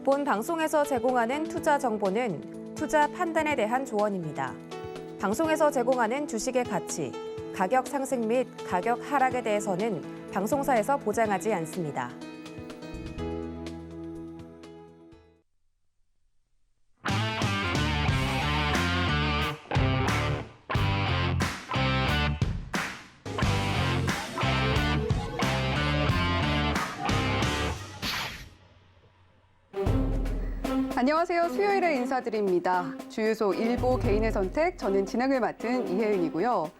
본 방송에서 제공하는 투자 정보는 투자 판단에 대한 조언입니다. 방송에서 제공하는 주식의 가치, 가격 상승 및 가격 하락에 대해서는 방송사에서 보장하지 않습니다. 안녕하세요. 수요일에 인사드립니다. 주유소 일보 개인의 선택, 저는 진행을 맡은 이혜은이고요.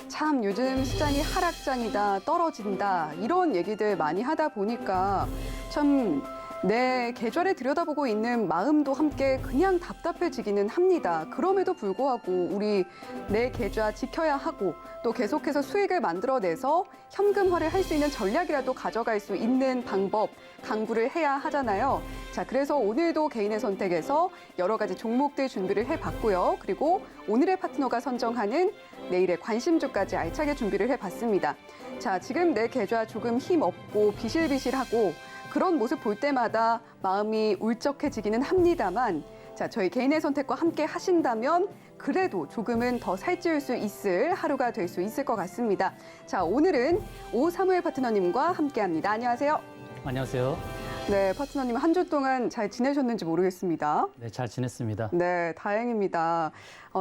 참 요즘 시장이 하락장이다, 떨어진다 이런 얘기들 많이 하다 보니까 참 내 계좌를 들여다보고 있는 마음도 함께 그냥 답답해지기는 합니다. 그럼에도 불구하고 우리 내 계좌 지켜야 하고 또 계속해서 수익을 만들어내서 현금화를 할 수 있는 전략이라도 가져갈 수 있는 방법 강구를 해야 하잖아요. 자, 그래서 오늘도 개인의 선택에서 여러 가지 종목들 준비를 해봤고요. 그리고 오늘의 파트너가 선정하는 내일의 관심주까지 알차게 준비를 해봤습니다. 자, 지금 내 계좌 조금 힘없고 비실비실하고 그런 모습 볼 때마다 마음이 울적해지기는 합니다만 자, 저희 개인의 선택과 함께 하신다면 그래도 조금은 더 살찌울 수 있을 하루가 될 수 있을 것 같습니다. 자, 오늘은 오사무엘 파트너님과 함께합니다. 안녕하세요. 안녕하세요. 네, 파트너님 한 주 동안 잘 지내셨는지 모르겠습니다. 네, 잘 지냈습니다. 네, 다행입니다.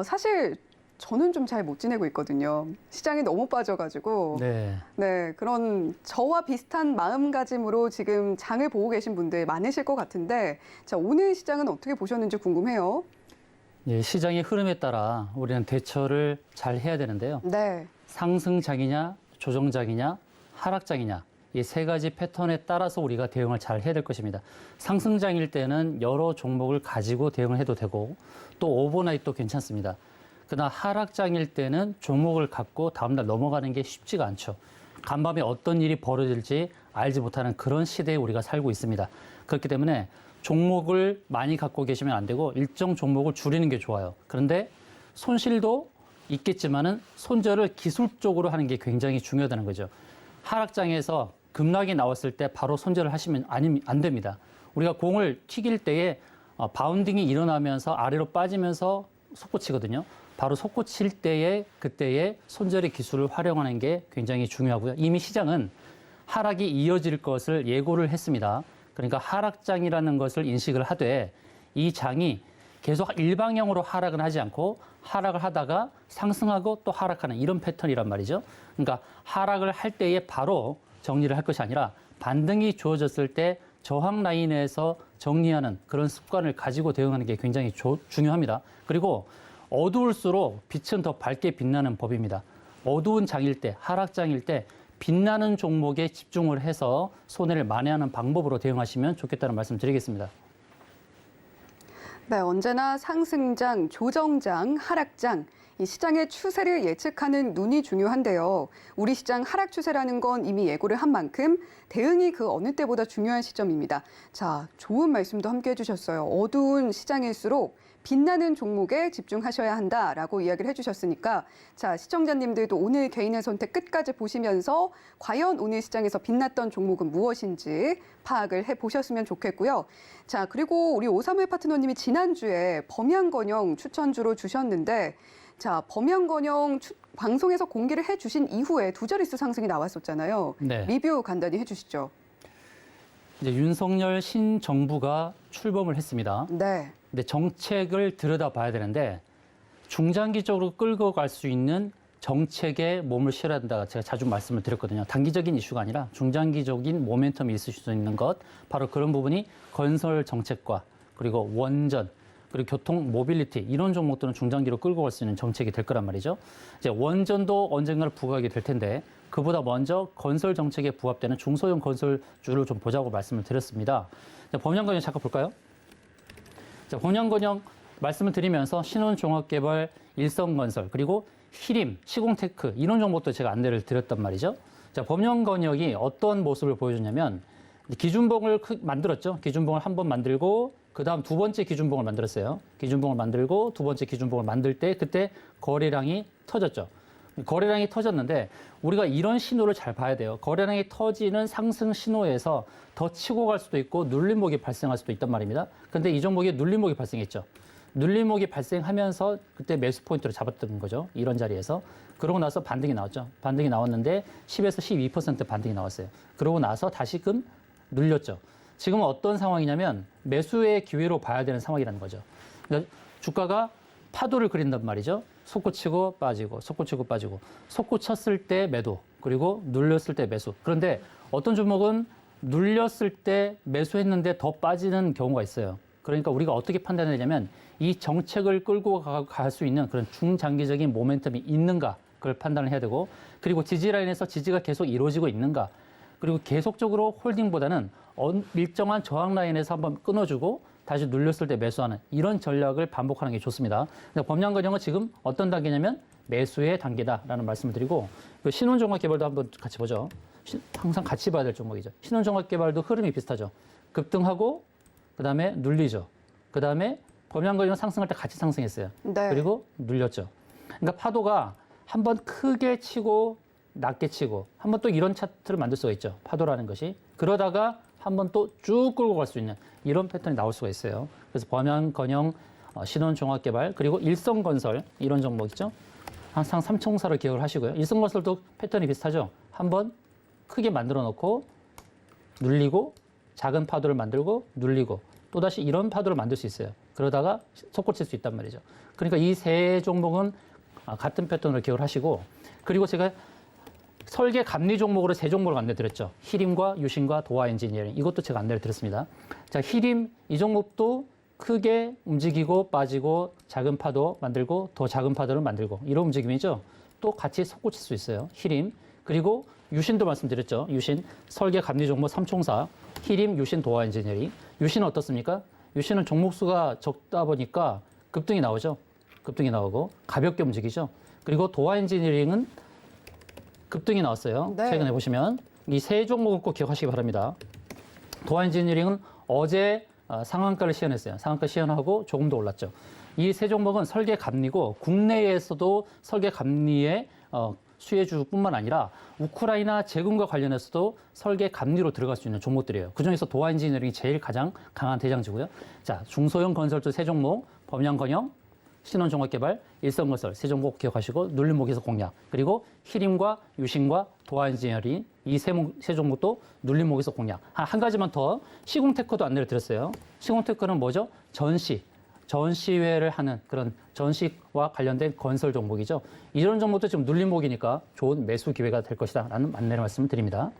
사실 저는 좀 잘 못 지내고 있거든요. 시장이 너무 빠져가지고. 네. 그런 저와 비슷한 마음가짐으로 지금 장을 보고 계신 분들 많으실 것 같은데 자, 오늘 시장은 어떻게 보셨는지 궁금해요. 예, 시장의 흐름에 따라 우리는 대처를 잘 해야 되는데요. 네. 상승장이냐, 조정장이냐, 하락장이냐 이 세 가지 패턴에 따라서 우리가 대응을 잘 해야 될 것입니다. 상승장일 때는 여러 종목을 가지고 대응을 해도 되고 또 오버나잇도 괜찮습니다. 그러나 하락장일 때는 종목을 갖고 다음날 넘어가는 게 쉽지가 않죠. 간밤에 어떤 일이 벌어질지 알지 못하는 그런 시대에 우리가 살고 있습니다. 그렇기 때문에 종목을 많이 갖고 계시면 안 되고 일정 종목을 줄이는 게 좋아요. 그런데 손실도 있겠지만은 손절을 기술적으로 하는 게 굉장히 중요하다는 거죠. 하락장에서 급락이 나왔을 때 바로 손절을 하시면 안 됩니다. 우리가 공을 튀길 때에 바운딩이 일어나면서 아래로 빠지면서 솟구치거든요. 바로 솟구칠 때에 그때의 손절의 기술을 활용하는 게 굉장히 중요하고요. 이미 시장은 하락이 이어질 것을 예고를 했습니다. 그러니까 하락장이라는 것을 인식을 하되 이 장이 계속 일방향으로 하락은 하지 않고 하락을 하다가 상승하고 또 하락하는 이런 패턴이란 말이죠. 그러니까 하락을 할 때에 바로 정리를 할 것이 아니라 반등이 주어졌을 때 저항 라인에서 정리하는 그런 습관을 가지고 대응하는 게 굉장히 중요합니다. 그리고 어두울수록 빛은 더 밝게 빛나는 법입니다. 어두운 장일 때, 하락장일 때 빛나는 종목에 집중을 해서 손해를 만회하는 방법으로 대응하시면 좋겠다는 말씀 드리겠습니다. 네, 언제나 상승장, 조정장, 하락장 이 시장의 추세를 예측하는 눈이 중요한데요. 우리 시장 하락 추세라는 건 이미 예고를 한 만큼 대응이 그 어느 때보다 중요한 시점입니다. 자, 좋은 말씀도 함께 해주셨어요. 어두운 시장일수록 빛나는 종목에 집중하셔야 한다라고 이야기를 해주셨으니까 자, 시청자님들도 오늘 개인의 선택 끝까지 보시면서 과연 오늘 시장에서 빛났던 종목은 무엇인지 파악을 해보셨으면 좋겠고요. 자, 그리고 우리 오사무엘 파트너님이 지난주에 범양건영 추천주로 주셨는데 자, 범양건영 방송에서 공개를 해주신 이후에 두 자릿수 상승이 나왔었잖아요. 네. 리뷰 간단히 해주시죠. 이제 윤석열 신정부가 출범을 했습니다. 네. 근데 정책을 들여다봐야 되는데 중장기적으로 끌고 갈 수 있는 정책에 몸을 실어야 된다. 제가 자주 말씀을 드렸거든요. 단기적인 이슈가 아니라 중장기적인 모멘텀이 있을 수 있는 것. 바로 그런 부분이 건설 정책과 그리고 원전, 그리고 교통, 모빌리티 이런 종목들은 중장기로 끌고 갈 수 있는 정책이 될 거란 말이죠. 이제 원전도 언젠가는 부각이 될 텐데 그보다 먼저 건설 정책에 부합되는 중소형 건설주를 좀 보자고 말씀을 드렸습니다. 범양건영 잠깐 볼까요? 자, 범양건영 말씀을 드리면서 신혼종합개발, 일성건설 그리고 히림, 시공테크 이런 종목도 제가 안내를 드렸단 말이죠. 자, 범양건영이 어떤 모습을 보여줬냐면 기준봉을 만들었죠. 기준봉을 한 번 만들고 그다음 두 번째 기준봉을 만들었어요. 기준봉을 만들고 두 번째 기준봉을 만들 때 그때 거래량이 터졌죠. 거래량이 터졌는데 우리가 이런 신호를 잘 봐야 돼요. 거래량이 터지는 상승 신호에서 더 치고 갈 수도 있고 눌림목이 발생할 수도 있단 말입니다. 근데 이 종목에 눌림목이 발생했죠. 눌림목이 발생하면서 그때 매수 포인트로 잡았던 거죠. 이런 자리에서. 그러고 나서 반등이 나왔죠. 반등이 나왔는데 10에서 12% 반등이 나왔어요. 그러고 나서 다시금 눌렸죠. 지금은 어떤 상황이냐면 매수의 기회로 봐야 되는 상황이라는 거죠. 그러니까 주가가 파도를 그린단 말이죠. 솟구치고 빠지고, 솟구치고 빠지고, 솟구쳤을 때 매도, 그리고 눌렸을 때 매수. 그런데 어떤 종목은 눌렸을 때 매수했는데 더 빠지는 경우가 있어요. 그러니까 우리가 어떻게 판단해야 되냐면 이 정책을 끌고 갈 수 있는 그런 중장기적인 모멘텀이 있는가 그걸 판단을 해야 되고, 그리고 지지라인에서 지지가 계속 이루어지고 있는가, 그리고 계속적으로 홀딩보다는 일정한 저항 라인에서 한번 끊어주고 다시 눌렸을 때 매수하는 이런 전략을 반복하는 게 좋습니다. 범양건영은 지금 어떤 단계냐면 매수의 단계다라는 말씀을 드리고, 그 신혼종합개발도 한번 같이 보죠. 항상 같이 봐야 될 종목이죠. 신혼종합개발도 흐름이 비슷하죠. 급등하고 그다음에 눌리죠. 그다음에 범양건영 상승할 때 같이 상승했어요. 네. 그리고 눌렸죠. 그러니까 파도가 한번 크게 치고 낮게 치고 한번 또 이런 차트를 만들 수가 있죠. 파도라는 것이. 그러다가 한번 또 쭉 끌고 갈 수 있는 이런 패턴이 나올 수가 있어요. 그래서 범양건영, 신혼종합개발, 그리고 일성건설 이런 종목 있죠. 항상 삼총사를 기억을 하시고요. 일성건설도 패턴이 비슷하죠. 한번 크게 만들어 놓고 눌리고 작은 파도를 만들고 눌리고 또다시 이런 파도를 만들 수 있어요. 그러다가 솟구칠 수 있단 말이죠. 그러니까 이 세 종목은 같은 패턴을 기억을 하시고, 그리고 제가 설계 감리 종목으로 세 종목을 안내드렸죠. 히림과 유신과 도화 엔지니어링. 이것도 제가 안내를 드렸습니다. 자, 히림 이 종목도 크게 움직이고 빠지고 작은 파도 만들고 더 작은 파도를 만들고 이런 움직임이죠. 또 같이 솟구칠 수 있어요. 히림. 그리고 유신도 말씀드렸죠. 유신 설계 감리 종목 3총사. 히림, 유신, 도화 엔지니어링. 유신은 어떻습니까? 유신은 종목수가 적다 보니까 급등이 나오죠. 급등이 나오고 가볍게 움직이죠. 그리고 도화 엔지니어링은 급등이 나왔어요. 네. 최근에 보시면 이 세 종목은 꼭 기억하시기 바랍니다. 도화 엔지니어링은 어제 상한가를 시연했어요. 상한가 시연하고 조금 더 올랐죠. 이 세 종목은 설계 감리고 국내에서도 설계 감리의 수혜주뿐만 아니라 우크라이나 재건과 관련해서도 설계 감리로 들어갈 수 있는 종목들이에요. 그중에서 도화 엔지니어링이 제일 가장 강한 대장주고요. 자, 중소형 건설주 세 종목, 범양건영, 신원종합개발, 일성건설 세 종목 기억하시고 눌림목에서 공략, 그리고 히림과 유신과 도화 엔지니어링 이 세 종목도 눌림목에서 공략. 한 가지만 더, 시공테크도 안내를 드렸어요. 시공테크는 뭐죠? 전시회를 하는 그런 전시와 관련된 건설 종목이죠. 이런 종목도 지금 눌림목이니까 좋은 매수 기회가 될 것이다 라는 안내를 말씀을 드립니다.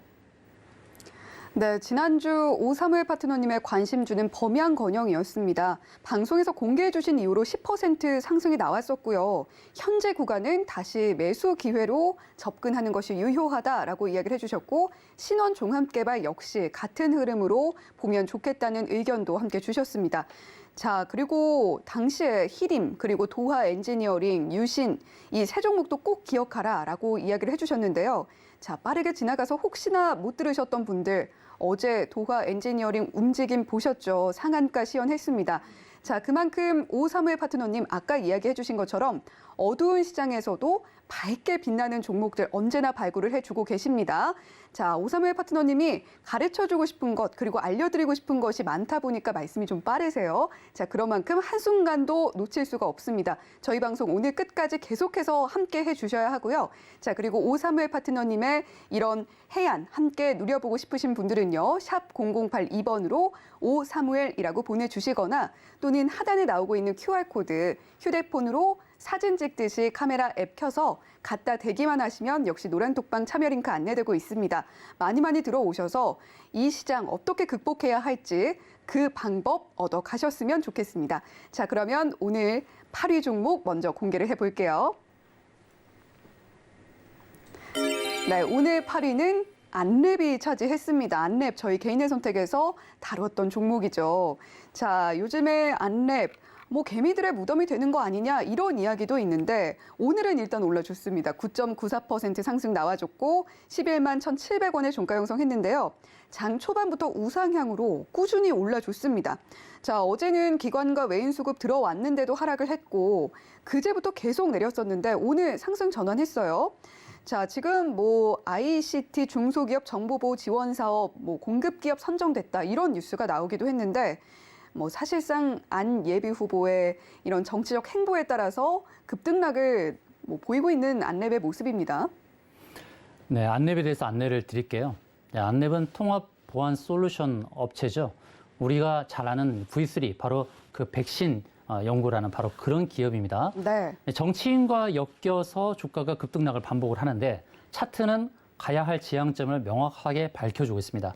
네, 지난주 오사무엘 파트너님의 관심 주는 범양건영이었습니다. 방송에서 공개해 주신 이후로 10% 상승이 나왔었고요. 현재 구간은 다시 매수 기회로 접근하는 것이 유효하다라고 이야기를 해주셨고, 신원종합개발 역시 같은 흐름으로 보면 좋겠다는 의견도 함께 주셨습니다. 자, 그리고 당시에 히림, 그리고 도화 엔지니어링, 유신 이 세 종목도 꼭 기억하라라고 이야기를 해주셨는데요. 자, 빠르게 지나가서 혹시나 못 들으셨던 분들, 어제 도화 엔지니어링 움직임 보셨죠? 상한가 시연했습니다. 자, 그만큼 오사무엘 파트너님 아까 이야기해 주신 것처럼 어두운 시장에서도 밝게 빛나는 종목들 언제나 발굴을 해주고 계십니다. 자, 오사무엘 파트너님이 가르쳐주고 싶은 것 그리고 알려드리고 싶은 것이 많다 보니까 말씀이 좀 빠르세요. 자, 그런 만큼 한순간도 놓칠 수가 없습니다. 저희 방송 오늘 끝까지 계속해서 함께 해주셔야 하고요. 자, 그리고 오사무엘 파트너님의 이런 해안 함께 누려보고 싶으신 분들은요. 샵 0082번으로 오사무엘이라고 보내주시거나 또는 하단에 나오고 있는 QR코드 휴대폰으로 사진 찍듯이 카메라 앱 켜서 갖다 대기만 하시면 역시 노란톡방 참여 링크 안내되고 있습니다. 많이 들어오셔서 이 시장 어떻게 극복해야 할지 그 방법 얻어 가셨으면 좋겠습니다. 자, 그러면 오늘 8위 종목 먼저 공개를 해볼게요. 네, 오늘 8위는 안랩이 차지했습니다. 안랩 저희 개인의 선택에서 다뤘던 종목이죠. 자, 요즘에 안랩 뭐 개미들의 무덤이 되는 거 아니냐 이런 이야기도 있는데 오늘은 일단 올라줬습니다. 9.94% 상승 나와줬고 11만 1,700원에 종가 형성했는데요. 장 초반부터 우상향으로 꾸준히 올라줬습니다. 자, 어제는 기관과 외인 수급 들어왔는데도 하락을 했고 그제부터 계속 내렸었는데 오늘 상승 전환했어요. 자, 지금 뭐 ICT 중소기업 정보보호 지원 사업 뭐 공급기업 선정됐다 이런 뉴스가 나오기도 했는데 뭐 사실상 안 예비 후보의 이런 정치적 행보에 따라서 급등락을 뭐 보이고 있는 안랩의 모습입니다. 네, 안랩에 대해서 안내를 드릴게요. 네, 안랩은 통합 보안 솔루션 업체죠. 우리가 잘 아는 V3, 바로 그 백신 연구라는 바로 그런 기업입니다. 네. 정치인과 엮여서 주가가 급등락을 반복을 하는데 차트는 가야 할 지향점을 명확하게 밝혀주고 있습니다.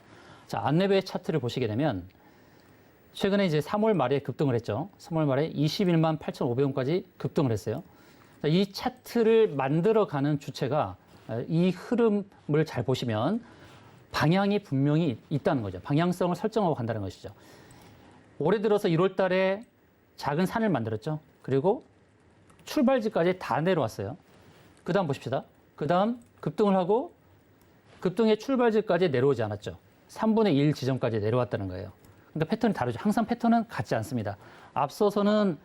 자, 안랩의 차트를 보시게 되면 최근에 이제 3월 말에 급등을 했죠. 3월 말에 21만 8,500원까지 급등을 했어요. 이 차트를 만들어가는 주체가 이 흐름을 잘 보시면 방향이 분명히 있다는 거죠. 방향성을 설정하고 간다는 것이죠. 올해 들어서 1월 달에 작은 산을 만들었죠. 그리고 출발지까지 다 내려왔어요. 그 다음 보십시다. 그 다음 급등을 하고 급등의 출발지까지 내려오지 않았죠. 3분의 1 지점까지 내려왔다는 거예요. 근데 패턴이 다르죠. 항상 패턴은 같지 않습니다. 앞서서는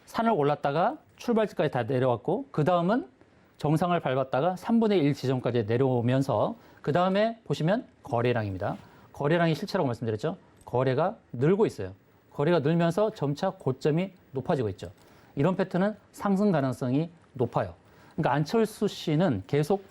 산을 올랐다가 출발지까지 다 내려왔고 그 다음은 정상을 밟았다가 3분의 1 지점까지 내려오면서 그 다음에 보시면 거래량입니다. 거래량이 실체라고 말씀드렸죠. 거래가 늘고 있어요. 거래가 늘면서 점차 고점이 높아지고 있죠. 이런 패턴은 상승 가능성이 높아요. 그러니까 안철수 씨는 계속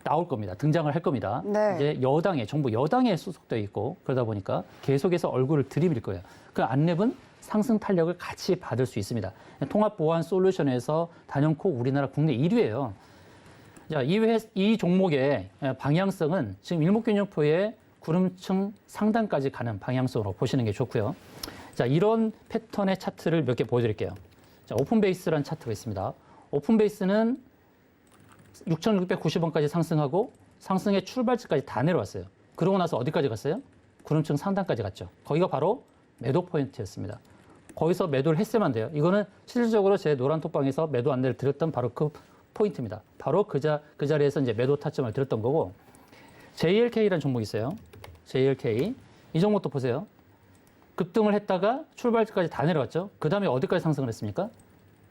나올 겁니다. 등장을 할 겁니다. 네. 이제 여당에, 정부 여당에 소속되어 있고 그러다 보니까 계속해서 얼굴을 들이밀 거예요. 그 안랩은 상승 탄력을 같이 받을 수 있습니다. 통합 보안 솔루션에서 단연코 우리나라 국내 1위예요. 자, 이 종목의 방향성은 지금 일목균형표의 구름층 상단까지 가는 방향성으로 보시는 게 좋고요. 자, 이런 패턴의 차트를 몇 개 보여드릴게요. 자, 오픈베이스라는 차트가 있습니다. 오픈베이스는 6,690원까지 상승하고 상승의 출발지까지 다 내려왔어요. 그러고 나서 어디까지 갔어요? 구름층 상단까지 갔죠. 거기가 바로 매도 포인트였습니다. 거기서 매도를 했으면 돼요. 이거는 실질적으로 제 노란 톡방에서 매도 안내를 드렸던 바로 그 포인트입니다. 바로 그 자리에서 이제 매도 타점을 드렸던 거고, JLK라는 종목이 있어요. JLK. 이 종목도 보세요. 급등을 했다가 출발지까지 다 내려왔죠. 그 다음에 어디까지 상승을 했습니까?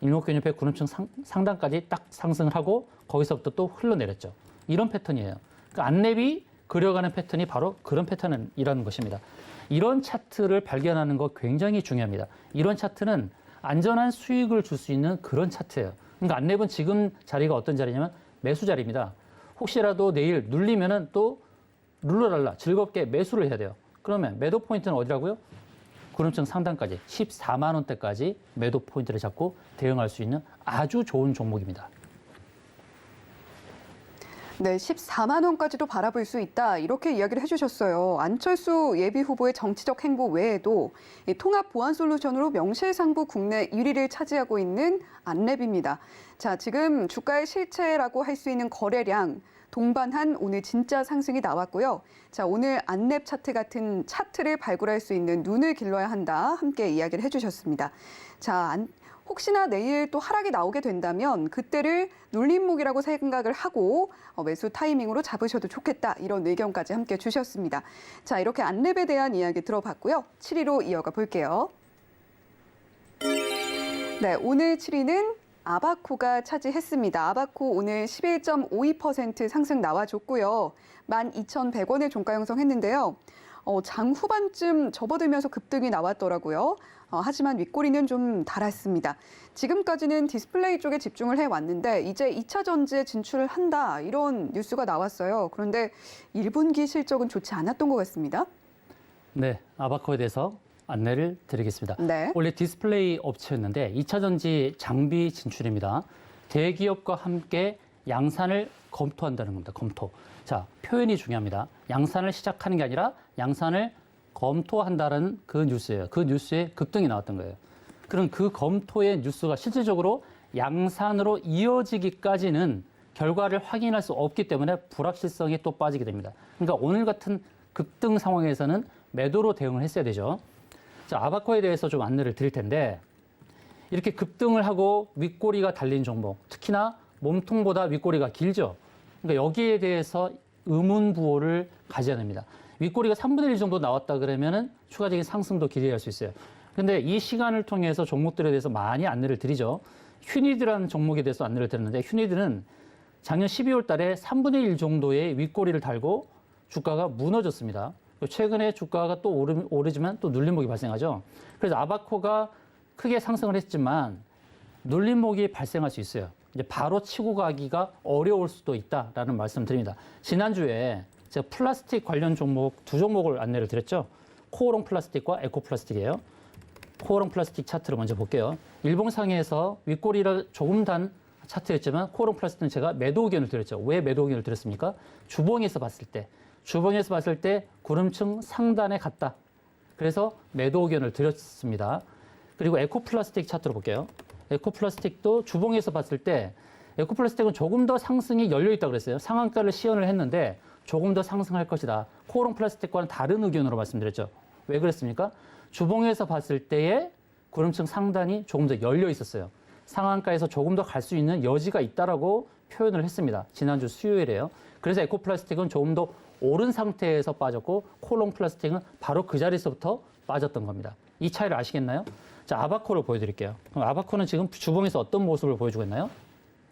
일목균형표 구름층 상단까지 딱 상승을 하고 거기서부터 또 흘러내렸죠. 이런 패턴이에요. 그러니까 안랩이 그려가는 패턴이 바로 그런 패턴이라는 것입니다. 이런 차트를 발견하는 거 굉장히 중요합니다. 이런 차트는 안전한 수익을 줄 수 있는 그런 차트예요. 그러니까 안랩은 지금 자리가 어떤 자리냐면 매수 자리입니다. 혹시라도 내일 눌리면은 또 룰루랄라 즐겁게 매수를 해야 돼요. 그러면 매도 포인트는 어디라고요? 구름층 상단까지 14만 원대까지 매도 포인트를 잡고 대응할 수 있는 아주 좋은 종목입니다. 네, 14만 원까지도 바라볼 수 있다. 이렇게 이야기를 해주셨어요. 안철수 예비 후보의 정치적 행보 외에도 이 통합 보안 솔루션으로 명실상부 국내 1위를 차지하고 있는 안랩입니다. 자, 지금 주가의 실체라고 할 수 있는 거래량 동반한 오늘 진짜 상승이 나왔고요. 자, 오늘 안랩 차트 같은 차트를 발굴할 수 있는 눈을 길러야 한다. 함께 이야기를 해주셨습니다. 자, 혹시나 내일 또 하락이 나오게 된다면 그때를 눌림목이라고 생각을 하고 매수 타이밍으로 잡으셔도 좋겠다. 이런 의견까지 함께 주셨습니다. 자, 이렇게 안랩에 대한 이야기 들어봤고요. 7위로 이어가 볼게요. 네, 오늘 7위는 아바코가 차지했습니다. 아바코 오늘 11.52% 상승 나와줬고요. 12,100원에 종가 형성했는데요. 장 후반쯤 접어들면서 급등이 나왔더라고요. 하지만 윗꼬리는 좀 달았습니다. 지금까지는 디스플레이 쪽에 집중을 해왔는데 이제 2차 전지에 진출을 한다 이런 뉴스가 나왔어요. 그런데 1분기 실적은 좋지 않았던 것 같습니다. 네, 아바코에 대해서 안내를 드리겠습니다. 네. 원래 디스플레이 업체였는데 2차 전지 장비 진출입니다. 대기업과 함께 양산을 검토한다는 겁니다. 검토. 자, 표현이 중요합니다. 양산을 시작하는 게 아니라 양산을 검토한다는 그 뉴스예요. 그 뉴스에 급등이 나왔던 거예요. 그럼 그 검토의 뉴스가 실질적으로 양산으로 이어지기까지는 결과를 확인할 수 없기 때문에 불확실성이 또 빠지게 됩니다. 그러니까 오늘 같은 급등 상황에서는 매도로 대응을 했어야 되죠. 자, 아바코에 대해서 좀 안내를 드릴 텐데 이렇게 급등을 하고 윗꼬리가 달린 종목, 특히나 몸통보다 윗꼬리가 길죠. 그러니까 여기에 대해서 의문부호를 가져야 됩니다. 윗꼬리가 3분의 1 정도 나왔다 그러면은 추가적인 상승도 기대할 수 있어요. 근데 이 시간을 통해서 종목들에 대해서 많이 안내를 드리죠. 휴니드라는 종목에 대해서 안내를 드렸는데 휴니드는 작년 12월 달에 3분의 1 정도의 윗꼬리를 달고 주가가 무너졌습니다. 최근에 주가가 또 오르지만 또 눌림목이 발생하죠. 그래서 아바코가 크게 상승을 했지만 눌림목이 발생할 수 있어요. 이제 바로 치고 가기가 어려울 수도 있다라는 말씀을 드립니다. 지난주에 제가 플라스틱 관련 종목 두 종목을 안내를 드렸죠. 코오롱 플라스틱과 에코 플라스틱이에요. 코오롱 플라스틱 차트를 먼저 볼게요. 일봉상에서 윗꼬리를 조금 단 차트였지만 코오롱 플라스틱은 제가 매도 의견을 드렸죠. 왜 매도 의견을 드렸습니까? 주봉에서 봤을 때 구름층 상단에 갔다. 그래서 매도 의견을 드렸습니다. 그리고 에코 플라스틱 차트로 볼게요. 에코 플라스틱도 주봉에서 봤을 때 에코 플라스틱은 조금 더 상승이 열려 있다고 그랬어요. 상한가를 시연을 했는데 조금 더 상승할 것이다. 코오롱 플라스틱과는 다른 의견으로 말씀드렸죠. 왜 그랬습니까? 주봉에서 봤을 때의 구름층 상단이 조금 더 열려 있었어요. 상한가에서 조금 더 갈 수 있는 여지가 있다라고 표현을 했습니다. 지난주 수요일에요. 그래서 에코 플라스틱은 조금 더 오른 상태에서 빠졌고 코오롱 플라스틱은 바로 그 자리에서부터 빠졌던 겁니다. 이 차이를 아시겠나요? 자, 아바코를 보여드릴게요. 그럼 아바코는 지금 주봉에서 어떤 모습을 보여주고 있나요?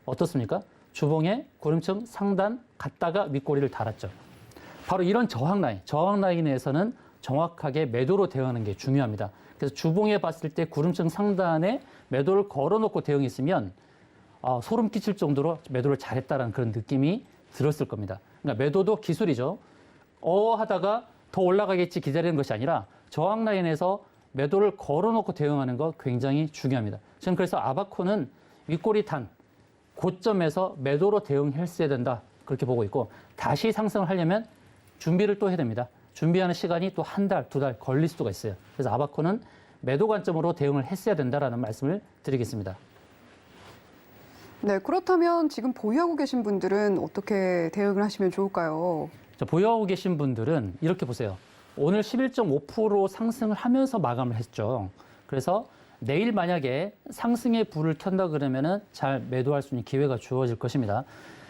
어떻습니까? 주봉에 구름층 상단 갔다가 윗꼬리를 달았죠. 바로 이런 저항 라인에서는 정확하게 매도로 대응하는 게 중요합니다. 그래서 주봉에 봤을 때 구름층 상단에 매도를 걸어놓고 대응했으면 소름 끼칠 정도로 매도를 잘했다는 그런 느낌이 들었을 겁니다. 그러니까 매도도 기술이죠. 하다가 더 올라가겠지 기다리는 것이 아니라 저항 라인에서 매도를 걸어놓고 대응하는 거 굉장히 중요합니다. 저는 그래서 아바코는 윗꼬리 단 고점에서 매도로 대응했어야 된다. 그렇게 보고 있고 다시 상승을 하려면 준비를 또 해야 됩니다. 준비하는 시간이 또 한 달, 두 달 걸릴 수가 있어요. 그래서 아바코는 매도 관점으로 대응을 했어야 된다라는 말씀을 드리겠습니다. 네, 그렇다면 지금 보유하고 계신 분들은 어떻게 대응을 하시면 좋을까요? 자, 보유하고 계신 분들은 이렇게 보세요. 오늘 11.5% 상승을 하면서 마감을 했죠. 그래서 내일 만약에 상승의 불을 켠다 그러면은 잘 매도할 수 있는 기회가 주어질 것입니다.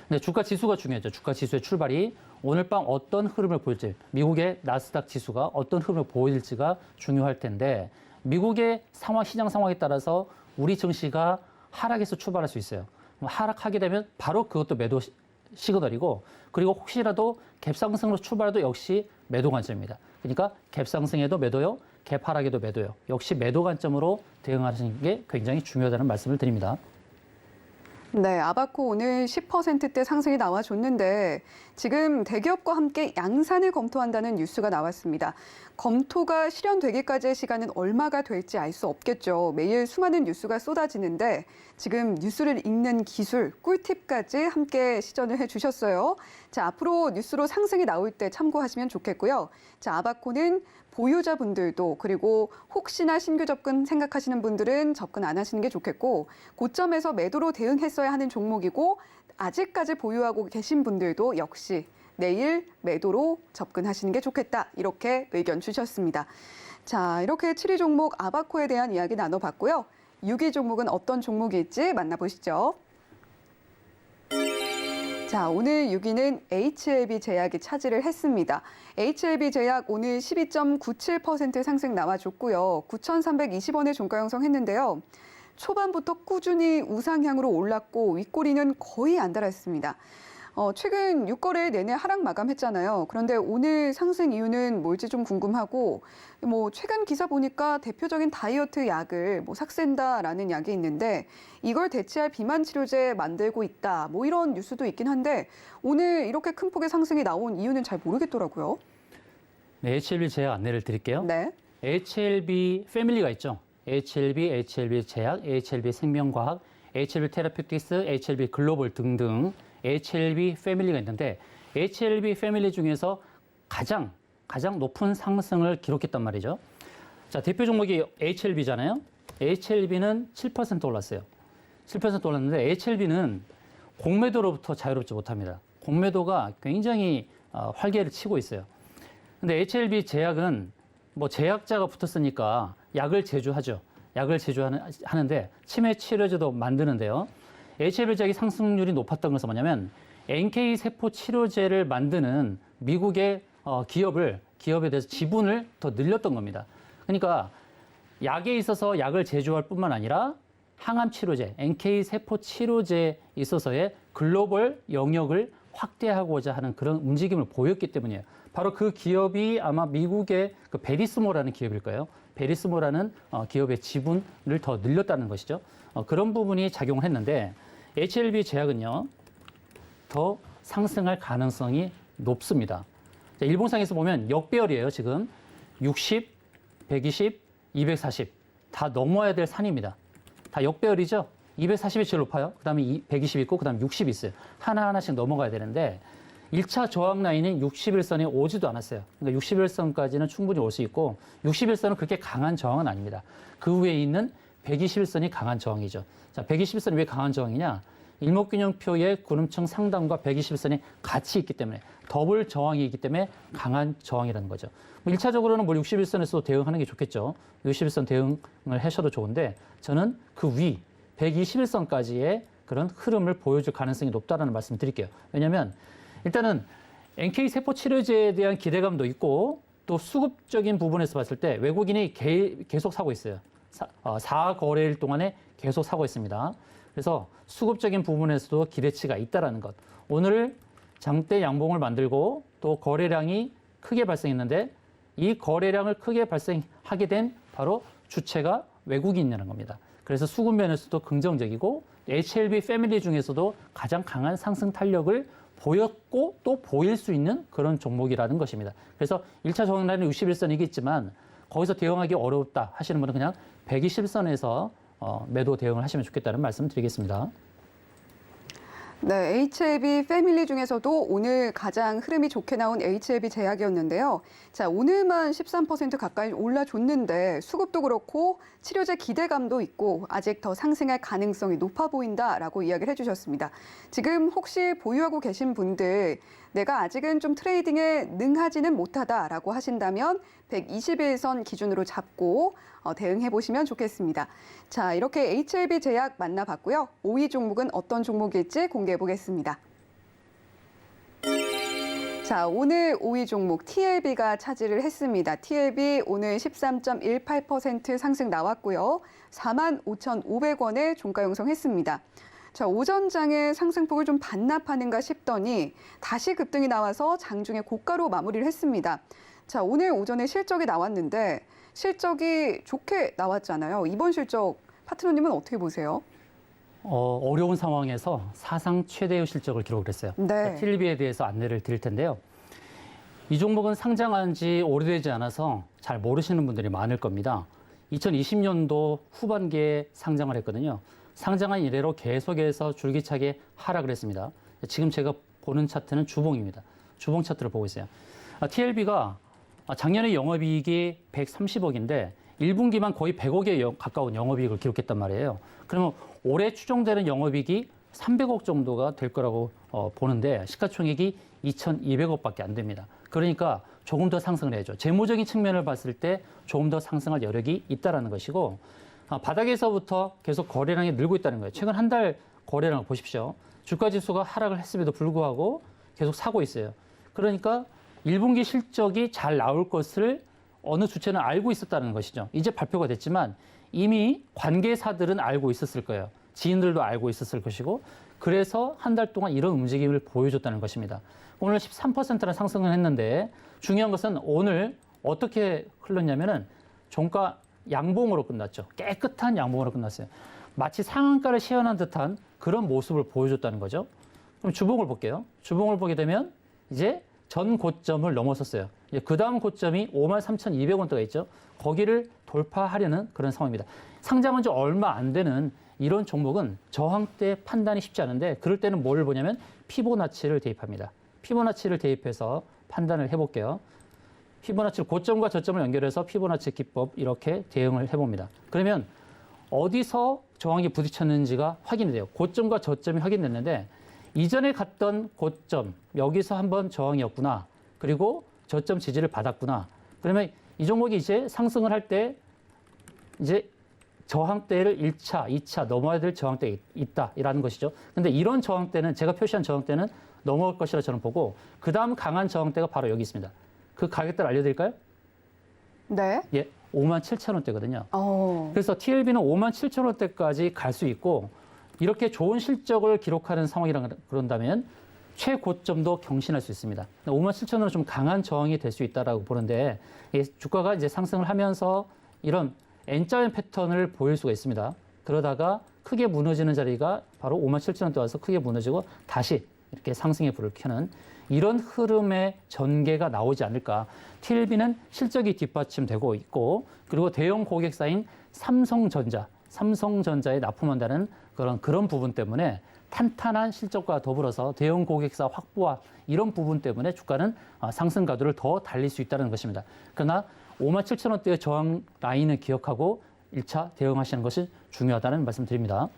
근데 주가 지수가 중요하죠. 주가 지수의 출발이 오늘 밤 어떤 흐름을 보일지, 미국의 나스닥 지수가 어떤 흐름을 보일지가 중요할 텐데 미국의 시장 상황에 따라서 우리 증시가 하락해서 출발할 수 있어요. 하락하게 되면 바로 그것도 매도 시그널이고 그리고 혹시라도 갭상승으로 출발해도 역시 매도 관점입니다. 그러니까 갭상승에도 매도요, 갭하락에도 매도요. 역시 매도 관점으로 대응하시는 게 굉장히 중요하다는 말씀을 드립니다. 네, 아바코 오늘 10%대 상승이 나와줬는데 지금 대기업과 함께 양산을 검토한다는 뉴스가 나왔습니다. 검토가 실현되기까지의 시간은 얼마가 될지 알 수 없겠죠. 매일 수많은 뉴스가 쏟아지는데 지금 뉴스를 읽는 기술, 꿀팁까지 함께 시전을 해주셨어요. 자, 앞으로 뉴스로 상승이 나올 때 참고하시면 좋겠고요. 자, 아바코는 보유자분들도 그리고 혹시나 신규 접근 생각하시는 분들은 접근 안 하시는 게 좋겠고 고점에서 매도로 대응했어야 하는 종목이고 아직까지 보유하고 계신 분들도 역시 내일 매도로 접근하시는 게 좋겠다. 이렇게 의견 주셨습니다. 자, 이렇게 7위 종목 아바코에 대한 이야기 나눠봤고요. 6위 종목은 어떤 종목일지 만나보시죠. 자, 오늘 6위는 HLB 제약이 차지를 했습니다. HLB 제약 오늘 12.97% 상승 나와줬고요. 9,320원에 종가 형성했는데요. 초반부터 꾸준히 우상향으로 올랐고 윗꼬리는 거의 안 달았습니다. 최근 6거래 내내 하락 마감했잖아요. 그런데 오늘 상승 이유는 뭘지 좀 궁금하고 최근 기사 보니까 대표적인 다이어트 약을 삭센다라는 약이 있는데 이걸 대체할 비만 치료제 만들고 있다. 이런 뉴스도 있긴 한데 오늘 이렇게 큰 폭의 상승이 나온 이유는 잘 모르겠더라고요. 네, HLB 제약 안내를 드릴게요. 네. HLB 패밀리가 있죠. HLB 제약, HLB 생명과학, HLB 테라피틱스, HLB 글로벌 등등 HLB 패밀리가 있는데 HLB 패밀리 중에서 가장 높은 상승을 기록했단 말이죠. 자, 대표 종목이 HLB잖아요. HLB는 7% 올랐어요. 7% 올랐는데 HLB는 공매도로부터 자유롭지 못합니다. 공매도가 굉장히 활개를 치고 있어요. 근데 HLB 제약은 제약자가 붙었으니까 약을 제조하죠. 약을 제조하는데 치매 치료제도 만드는데요. HIV 제약의 상승률이 높았던 것은 뭐냐면 NK 세포 치료제를 만드는 미국의 기업에 대해서 지분을 더 늘렸던 겁니다. 그러니까 약에 있어서 약을 제조할 뿐만 아니라 항암 치료제, NK 세포 치료제에 있어서의 글로벌 영역을 확대하고자 하는 그런 움직임을 보였기 때문이에요. 바로 그 기업이 아마 미국의 그 베리스모라는 기업일 거예요. 베리스모라는 기업의 지분을 더 늘렸다는 것이죠. 그런 부분이 작용을 했는데 HLB 제약은요, 더 상승할 가능성이 높습니다. 자, 일봉상에서 보면 역배열이에요. 지금 60, 120, 240 다 넘어야 될 산입니다. 다 역배열이죠. 240이 제일 높아요. 그 다음에 120 있고 그 다음에 60이 있어요. 하나하나씩 넘어가야 되는데 1차 저항 라인인 61선이 오지도 않았어요. 그러니까 61선까지는 충분히 올 수 있고 61선은 그렇게 강한 저항은 아닙니다. 그 위에 있는 121선이 강한 저항이죠. 자, 121선이 왜 강한 저항이냐? 일목균형표의 구름층 상단과 121선이 같이 있기 때문에 더블 저항이 있기 때문에 강한 저항이라는 거죠. 1차적으로는 뭐 61선에서 대응하는 게 좋겠죠. 61선 대응을 하셔도 좋은데 저는 그 위 121선까지의 그런 흐름을 보여줄 가능성이 높다는 말씀을 드릴게요. 왜냐하면 일단은 NK 세포 치료제에 대한 기대감도 있고 또 수급적인 부분에서 봤을 때 외국인이 계속 사고 있어요. 4거래일 동안에 계속 사고 있습니다. 그래서 수급적인 부분에서도 기대치가 있다라는 것. 오늘 장대 양봉을 만들고 또 거래량이 크게 발생했는데 이 거래량을 크게 발생하게 된 바로 주체가 외국인이라는 겁니다. 그래서 수급 면에서도 긍정적이고 HLB 패밀리 중에서도 가장 강한 상승 탄력을 보였고 또 보일 수 있는 그런 종목이라는 것입니다. 그래서 1차 저항 라인은 61선이겠지만 거기서 대응하기 어렵다 하시는 분은 그냥 120선에서 매도 대응을 하시면 좋겠다는 말씀 드리겠습니다. 네, HLB 패밀리 중에서도 오늘 가장 흐름이 좋게 나온 HLB 제약이었는데요. 자, 오늘만 13% 가까이 올라줬는데 수급도 그렇고 치료제 기대감도 있고 아직 더 상승할 가능성이 높아 보인다라고 이야기를 해주셨습니다. 지금 혹시 보유하고 계신 분들 내가 아직은 좀 트레이딩에 능하지는 못하다라고 하신다면 121선 기준으로 잡고 대응해 보시면 좋겠습니다. 자, 이렇게 HLB 제약 만나봤고요. 5위 종목은 어떤 종목일지 공개해 보겠습니다. 자, 오늘 5위 종목 TLB가 차지를 했습니다. TLB 오늘 13.18% 상승 나왔고요. 45,500원에 종가 형성했습니다. 자, 오전장의 상승폭을 좀 반납하는가 싶더니 다시 급등이 나와서 장중에 고가로 마무리를 했습니다. 자, 오늘 오전에 실적이 나왔는데 실적이 좋게 나왔잖아요. 이번 실적 파트너님은 어떻게 보세요? 어려운 상황에서 사상 최대의 실적을 기록을 했어요. 네. TLB에 대해서 안내를 드릴 텐데요. 이 종목은 상장한 지 오래되지 않아서 잘 모르시는 분들이 많을 겁니다. 2020년도 후반기에 상장을 했거든요. 상장한 이래로 계속해서 줄기차게 하락을 했습니다. 지금 제가 보는 차트는 주봉입니다. 주봉 차트를 보고 있어요. TLB가 작년에 영업이익이 130억인데 1분기만 거의 100억에 가까운 영업이익을 기록했단 말이에요. 그러면 올해 추정되는 영업이익이 300억 정도가 될 거라고 보는데 시가총액이 2,200억밖에 안 됩니다. 그러니까 조금 더 상승을 해야죠. 재무적인 측면을 봤을 때 조금 더 상승할 여력이 있다는 것이고 바닥에서부터 계속 거래량이 늘고 있다는 거예요. 최근 한 달 거래량을 보십시오. 주가지수가 하락을 했음에도 불구하고 계속 사고 있어요. 그러니까 1분기 실적이 잘 나올 것을 어느 주체는 알고 있었다는 것이죠. 이제 발표가 됐지만 이미 관계사들은 알고 있었을 거예요. 지인들도 알고 있었을 것이고 그래서 한 달 동안 이런 움직임을 보여줬다는 것입니다. 오늘 13%나 상승을 했는데 중요한 것은 오늘 어떻게 흘렀냐면은 종가 양봉으로 끝났죠. 깨끗한 양봉으로 끝났어요. 마치 상한가를 시연한 듯한 그런 모습을 보여줬다는 거죠. 그럼 주봉을 볼게요. 주봉을 보게 되면 이제 전 고점을 넘어섰어요. 그 다음 고점이 53,200원대가 있죠. 거기를 돌파하려는 그런 상황입니다. 상장한 지 얼마 안 되는 이런 종목은 저항대 판단이 쉽지 않은데 그럴 때는 뭘 보냐면 피보나치를 대입합니다. 피보나치를 대입해서 판단을 해볼게요. 피보나치 고점과 저점을 연결해서 피보나치 기법 이렇게 대응을 해봅니다. 그러면 어디서 저항이 부딪혔는지가 확인이 돼요. 고점과 저점이 확인됐는데 이전에 갔던 고점, 여기서 한번 저항이었구나. 그리고 저점 지지를 받았구나. 그러면 이 종목이 이제 상승을 할 때 이제 저항대를 1차, 2차 넘어야 될 저항대가 있다라는 것이죠. 근데 이런 저항대는 제가 표시한 저항대는 넘어갈 것이라 저는 보고 그다음 강한 저항대가 바로 여기 있습니다. 그 가격대를 알려드릴까요? 네. 예, 57,000원대거든요. 어. 그래서 TLB는 57,000원대까지 갈 수 있고 이렇게 좋은 실적을 기록하는 상황이라 그런다면 최고점도 경신할 수 있습니다. 57,000원은 좀 강한 저항이 될 수 있다라고 보는데 주가가 이제 상승을 하면서 이런 N자형 패턴을 보일 수가 있습니다. 그러다가 크게 무너지는 자리가 바로 57,000원대 와서 크게 무너지고 다시 이렇게 상승의 불을 켜는 이런 흐름의 전개가 나오지 않을까. TLB는 실적이 뒷받침되고 있고 그리고 대형 고객사인 삼성전자에 납품한다는 그런 부분 때문에 탄탄한 실적과 더불어서 대형 고객사 확보와 이런 부분 때문에 주가는 상승 가도를 더 달릴 수 있다는 것입니다. 그러나 57,000원대의 저항 라인을 기억하고 1차 대응하시는 것이 중요하다는 말씀드립니다.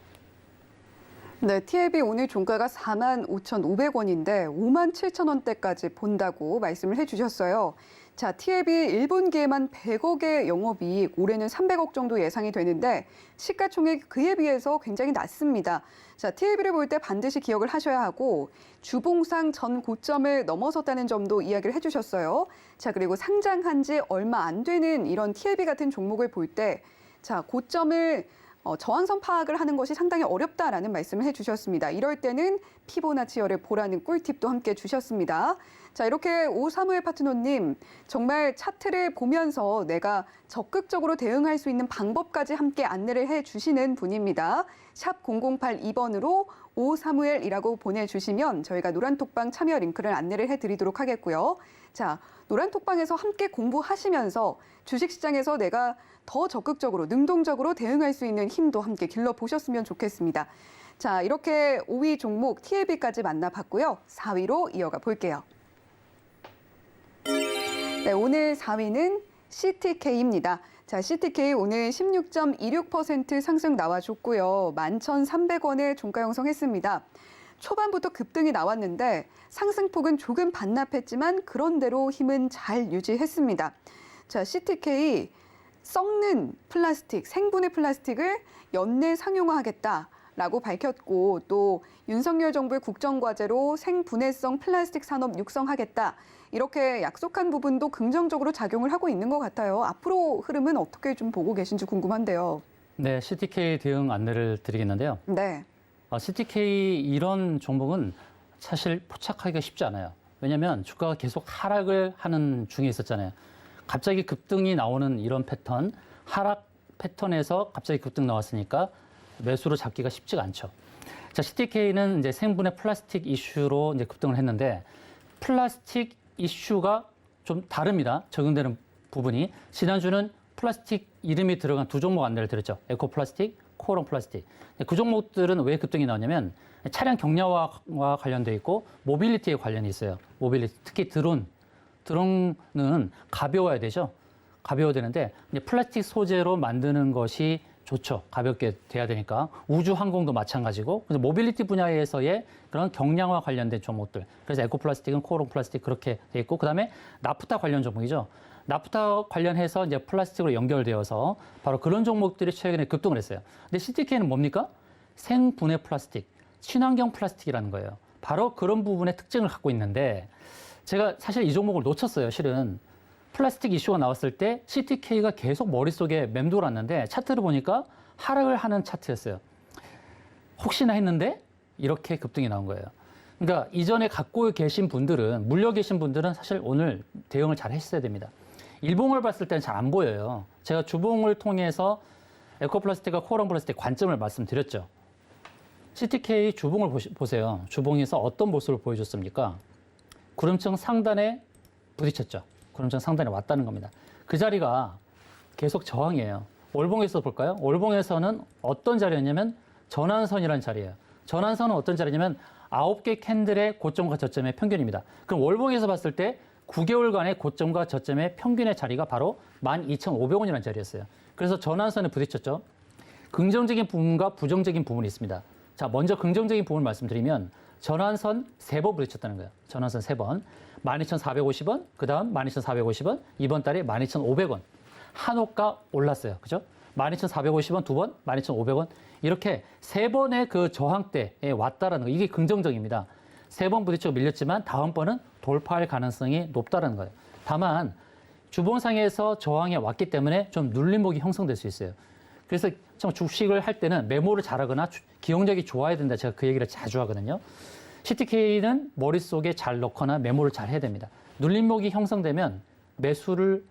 네, TLB 오늘 종가가 45,500원인데 57,000원대까지 본다고 말씀을 해주셨어요. 자, TLB 1분기에만 100억의 영업이익, 올해는 300억 정도 예상이 되는데 시가총액 그에 비해서 굉장히 낮습니다. 자, TLB를 볼 때 반드시 기억을 하셔야 하고 주봉상 전 고점을 넘어섰다는 점도 이야기를 해주셨어요. 자, 그리고 상장한 지 얼마 안 되는 이런 TLB 같은 종목을 볼 때 자, 고점을 저항선 파악을 하는 것이 상당히 어렵다라는 말씀을 해주셨습니다. 이럴 때는 피보나치열을 보라는 꿀팁도 함께 주셨습니다. 자, 이렇게 오사무엘 파트너님, 정말 차트를 보면서 내가 적극적으로 대응할 수 있는 방법까지 함께 안내를 해주시는 분입니다. 샵 0082번으로 오사무엘이라고 보내주시면 저희가 노란톡방 참여 링크를 안내를 해드리도록 하겠고요. 자, 노란톡방에서 함께 공부하시면서 주식시장에서 내가 더 적극적으로, 능동적으로 대응할 수 있는 힘도 함께 길러보셨으면 좋겠습니다. 자, 이렇게 5위 종목 TLB까지 만나봤고요. 4위로 이어가 볼게요. 네, 오늘 4위는 CTK입니다. 자, CTK 오늘 16.26% 상승 나와줬고요. 11,300원에 종가 형성했습니다. 초반부터 급등이 나왔는데 상승폭은 조금 반납했지만 그런대로 힘은 잘 유지했습니다. 자, CTK 썩는 플라스틱, 생분해 플라스틱을 연내 상용화하겠다라고 밝혔고 또 윤석열 정부의 국정과제로 생분해성 플라스틱 산업 육성하겠다. 이렇게 약속한 부분도 긍정적으로 작용을 하고 있는 것 같아요. 앞으로 흐름은 어떻게 좀 보고 계신지 궁금한데요. 네, CTK 대응 안내를 드리겠는데요. 네. CTK 이런 종목은 사실 포착하기가 쉽지 않아요. 왜냐하면 주가가 계속 하락을 하는 중에 있었잖아요. 갑자기 급등이 나오는 이런 패턴, 하락 패턴에서 갑자기 급등 나왔으니까 매수로 잡기가 쉽지가 않죠. 자, CTK는 이제 생분해 플라스틱 이슈로 이제 급등을 했는데 플라스틱 이슈가 좀 다릅니다. 적용되는 부분이. 지난주는 플라스틱 이름이 들어간 두 종목 안내를 드렸죠. 에코 플라스틱, 코오롱 플라스틱. 그 종목들은 왜 급등이 나오냐면 차량 경량화와 관련돼 있고 모빌리티에 관련이 있어요. 모빌리티, 특히 드론은 가벼워야 되죠. 가벼워야 되는데 이제 플라스틱 소재로 만드는 것이 좋죠. 가볍게 돼야 되니까. 우주 항공도 마찬가지고. 그래서 모빌리티 분야에서의 그런 경량화 관련된 종목들. 그래서 에코플라스틱은 코오롱 플라스틱 그렇게 돼 있고 그다음에 나프타 관련 종목이죠. 나프타 관련해서 이제 플라스틱으로 연결되어서 바로 그런 종목들이 최근에 급등을 했어요. 근데 CTK는 뭡니까? 생분해 플라스틱, 친환경 플라스틱이라는 거예요. 바로 그런 부분의 특징을 갖고 있는데 제가 사실 이 종목을 놓쳤어요. 실은. 플라스틱 이슈가 나왔을 때 CTK가 계속 머릿속에 맴돌았는데 차트를 보니까 하락을 하는 차트였어요. 혹시나 했는데 이렇게 급등이 나온 거예요. 그러니까 이전에 갖고 계신 분들은, 물려 계신 분들은 사실 오늘 대응을 잘 했어야 됩니다. 일봉을 봤을 때는 잘 안 보여요. 제가 주봉을 통해서 에코플라스틱과 코오롱 플라스틱 관점을 말씀드렸죠. CTK 주봉을 보세요. 주봉에서 어떤 모습을 보여줬습니까? 구름층 상단에 부딪혔죠. 구름층 상단에 왔다는 겁니다. 그 자리가 계속 저항이에요. 월봉에서 볼까요? 월봉에서는 어떤 자리였냐면 전환선이라는 자리예요. 전환선은 어떤 자리냐면 9개 캔들의 고점과 저점의 평균입니다. 그럼 월봉에서 봤을 때 9개월간의 고점과 저점의 평균의 자리가 바로 12,500원이라는 자리였어요. 그래서 전환선에 부딪혔죠. 긍정적인 부분과 부정적인 부분이 있습니다. 자, 먼저 긍정적인 부분을 말씀드리면 전환선 3번 부딪혔다는 거예요. 전환선 3번. 12,450원, 그 다음 12,450원, 이번 달에 12,500원. 한호가 올랐어요. 그죠? 12,450원 두 번, 12,500원 이렇게 세 번의 그 저항대에 왔다라는 거. 이게 긍정적입니다. 세 번 부딪히고 밀렸지만 다음번은 돌파할 가능성이 높다라는 거예요. 다만 주봉상에서 저항에 왔기 때문에 좀 눌림목이 형성될 수 있어요. 그래서 좀 주식을 할 때는 메모를 잘하거나 기억력이 좋아야 된다. 제가 그 얘기를 자주 하거든요. CTK는 머릿속에 잘 넣거나 메모를 잘 해야 됩니다. 눌림목이 형성되면 매수를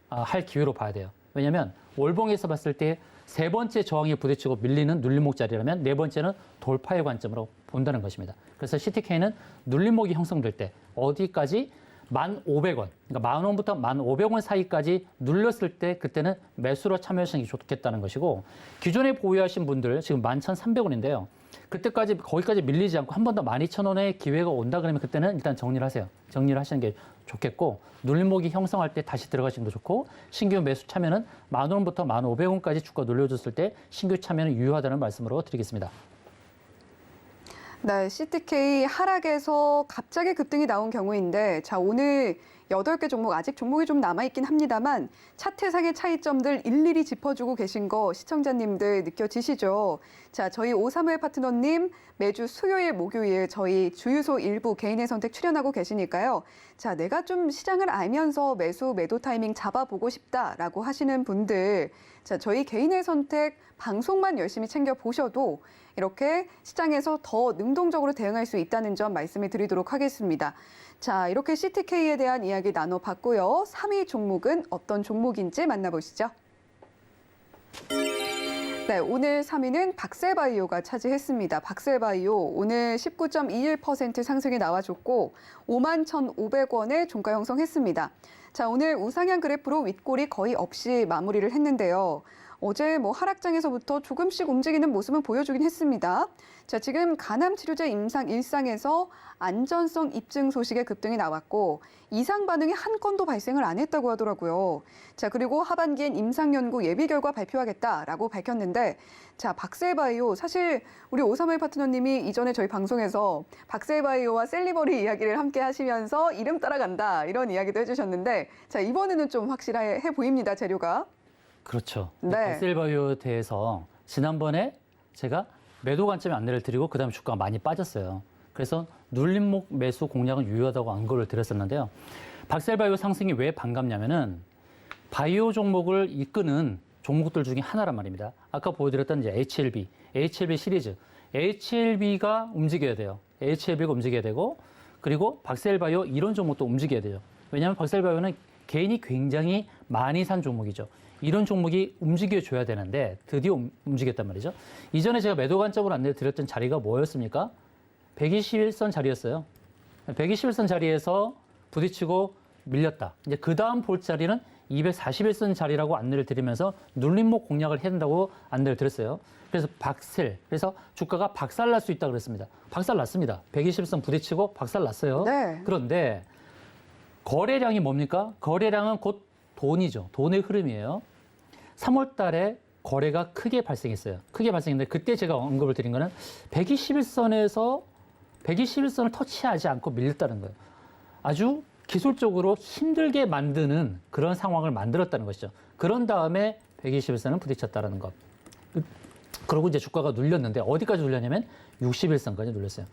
할 기회로 봐야 돼요. 왜냐하면 월봉에서 봤을 때 세 번째 저항에 부딪히고 밀리는 눌림목 자리라면 네 번째는 돌파의 관점으로 본다는 것입니다. 그래서 CTK는 눌림목이 형성될 때 어디까지 1,500원, 그러니까 10,000원부터 1,500원 사이까지 눌렸을 때 그때는 매수로 참여하시는 게 좋겠다는 것이고 기존에 보유하신 분들 지금 11,300원인데요. 그때까지 거기까지 밀리지 않고 한 번 더 12,000원의 기회가 온다 그러면 그때는 일단 정리를 하세요. 정리를 하시는 게 좋겠고 눌림목이 형성할 때 다시 들어가시는 게 좋고 신규 매수 참여는 10,000원부터 1,500원까지 주가 눌려줬을 때 신규 참여는 유효하다는 말씀으로 드리겠습니다. 네, CTK 하락에서 갑자기 급등이 나온 경우인데, 자, 오늘 8개 종목, 아직 종목이 좀 남아있긴 합니다만, 차트상의 차이점들 일일이 짚어주고 계신 거 시청자님들 느껴지시죠? 자, 저희 오사무엘 파트너님 매주 수요일, 목요일 저희 주유소 일부 개인의 선택 출연하고 계시니까요. 자, 내가 좀 시장을 알면서 매도 타이밍 잡아보고 싶다라고 하시는 분들, 자, 저희 개인의 선택 방송만 열심히 챙겨보셔도 이렇게 시장에서 더 능동적으로 대응할 수 있다는 점 말씀을 드리도록 하겠습니다. 자, 이렇게 CTK에 대한 이야기 나눠봤고요. 3위 종목은 어떤 종목인지 만나보시죠. 네, 오늘 3위는 박셀바이오가 차지했습니다. 박셀바이오 오늘 19.21% 상승이 나와줬고 51,500원에 종가 형성했습니다. 자, 오늘 우상향 그래프로 윗골이 거의 없이 마무리를 했는데요. 어제 하락장에서부터 조금씩 움직이는 모습은 보여주긴 했습니다. 자, 지금 간암 치료제 임상 일상에서 안전성 입증 소식에 급등이 나왔고 이상 반응이 한 건도 발생을 안 했다고 하더라고요. 자, 그리고 하반기엔 임상 연구 예비 결과 발표하겠다라고 밝혔는데, 자, 박셀바이오 사실 우리 오사무엘 파트너님이 이전에 저희 방송에서 박셀바이오와 셀리버리 이야기를 함께 하시면서 이름 따라간다 이런 이야기도 해주셨는데, 자, 이번에는 좀 확실해 보입니다, 재료가. 그렇죠. 네. 박셀바이오에 대해서 지난번에 제가 매도 관점에 안내를 드리고 그다음에 주가가 많이 빠졌어요. 그래서 눌림목 매수 공략은 유효하다고 안고를 드렸었는데요. 박셀바이오 상승이 왜 반갑냐면은 바이오 종목을 이끄는 종목들 중에 하나란 말입니다. 아까 보여드렸던 이제 HLB 시리즈, HLB가 움직여야 돼요. HLB가 움직여야 되고 그리고 박셀바이오 이런 종목도 움직여야 돼요. 왜냐하면 박셀바이오는 개인이 굉장히 많이 산 종목이죠. 이런 종목이 움직여줘야 되는데 드디어 움직였단 말이죠. 이전에 제가 매도 관점으로 안내드렸던 자리가 뭐였습니까? 121선 자리였어요. 121선 자리에서 부딪히고 밀렸다. 이제 그 다음 볼 자리는 241선 자리라고 안내를 드리면서 눌림목 공략을 해야 된다고 안내를 드렸어요. 그래서 그래서 주가가 박살날 수 있다고 그랬습니다. 박살났습니다. 121선 부딪히고 박살났어요. 네. 그런데 거래량이 뭡니까? 거래량은 곧 돈이죠. 돈의 흐름이에요. 3월 달에 거래가 크게 발생했어요. 크게 발생했는데 그때 제가 언급을 드린 거는 121선을 터치하지 않고 밀렸다는 거예요. 아주 기술적으로 힘들게 만드는 그런 상황을 만들었다는 것이죠. 그런 다음에 121선을 부딪혔다는 것. 그러고 이제 주가가 눌렸는데 어디까지 눌렸냐면 61선까지 눌렸어요.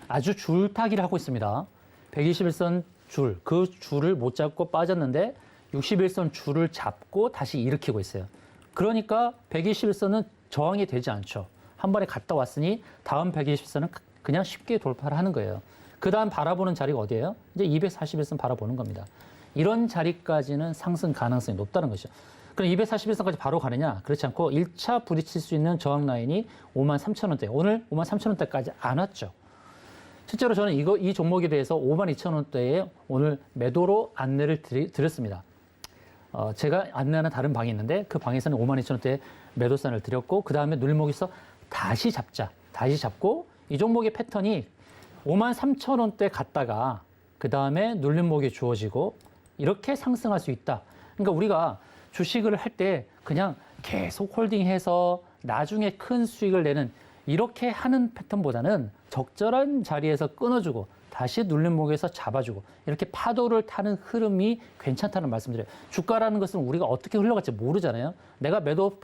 아주 줄타기를 하고 있습니다. 121선 줄, 그 줄을 못 잡고 빠졌는데 61선 줄을 잡고 다시 일으키고 있어요. 그러니까 121선은 저항이 되지 않죠. 한 번에 갔다 왔으니 다음 120선은 그냥 쉽게 돌파를 하는 거예요. 그 다음 바라보는 자리가 어디예요? 이제 241선 바라보는 겁니다. 이런 자리까지는 상승 가능성이 높다는 것이죠. 그럼 241선까지 바로 가느냐? 그렇지 않고 1차 부딪힐 수 있는 저항 라인이 53,000원대. 오늘 53,000원대까지 안 왔죠. 실제로 저는 이 종목에 대해서 52,000원대에 오늘 매도로 안내를 드렸습니다. 제가 안내하는 다른 방이 있는데 그 방에서는 52,000원대에 매도선을 드렸고 그 다음에 눌림목에서 다시 잡고 이 종목의 패턴이 53,000원대 갔다가 그 다음에 눌림목이 주어지고 이렇게 상승할 수 있다. 그러니까 우리가 주식을 할 때 그냥 계속 홀딩해서 나중에 큰 수익을 내는 이렇게 하는 패턴보다는 적절한 자리에서 끊어주고 다시 눌림목에서 잡아주고 이렇게 파도를 타는 흐름이 괜찮다는 말씀드려요. 주가라는 것은 우리가 어떻게 흘러갈지 모르잖아요. 내가 매도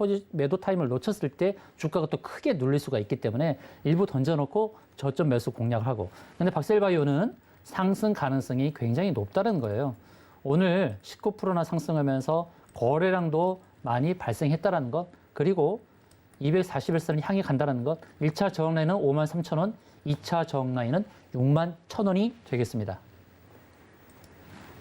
타임을 놓쳤을 때 주가가 또 크게 눌릴 수가 있기 때문에 일부 던져놓고 저점 매수 공략을 하고. 근데 박셀바이오는 상승 가능성이 굉장히 높다는 거예요. 오늘 19%나 상승하면서 거래량도 많이 발생했다는 것, 그리고 241선을 향해 간다는 것, 1차 저항 라인은 53,000원, 2차 저항 라인은 61,000원이 되겠습니다.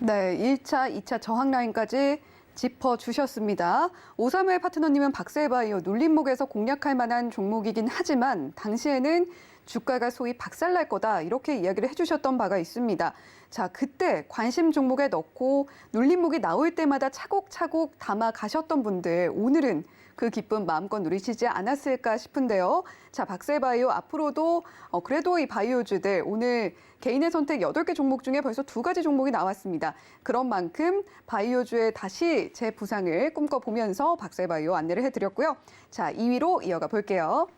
네, 1차, 2차 저항 라인까지 짚어주셨습니다. 오사무엘 파트너님은 박셀바이오 눌림목에서 공략할 만한 종목이긴 하지만 당시에는 주가가 소위 박살날 거다 이렇게 이야기를 해주셨던 바가 있습니다. 자, 그때 관심 종목에 넣고 눌림목이 나올 때마다 차곡차곡 담아 가셨던 분들 오늘은 그 기쁨 마음껏 누리시지 않았을까 싶은데요. 자, 박셀바이오 앞으로도 그래도 이 바이오주들 오늘 개인의 선택 8개 종목 중에 벌써 2가지 종목이 나왔습니다. 그런 만큼 바이오주의 다시 재부상을 꿈꿔보면서 박셀바이오 안내를 해드렸고요. 자, 2위로 이어가 볼게요.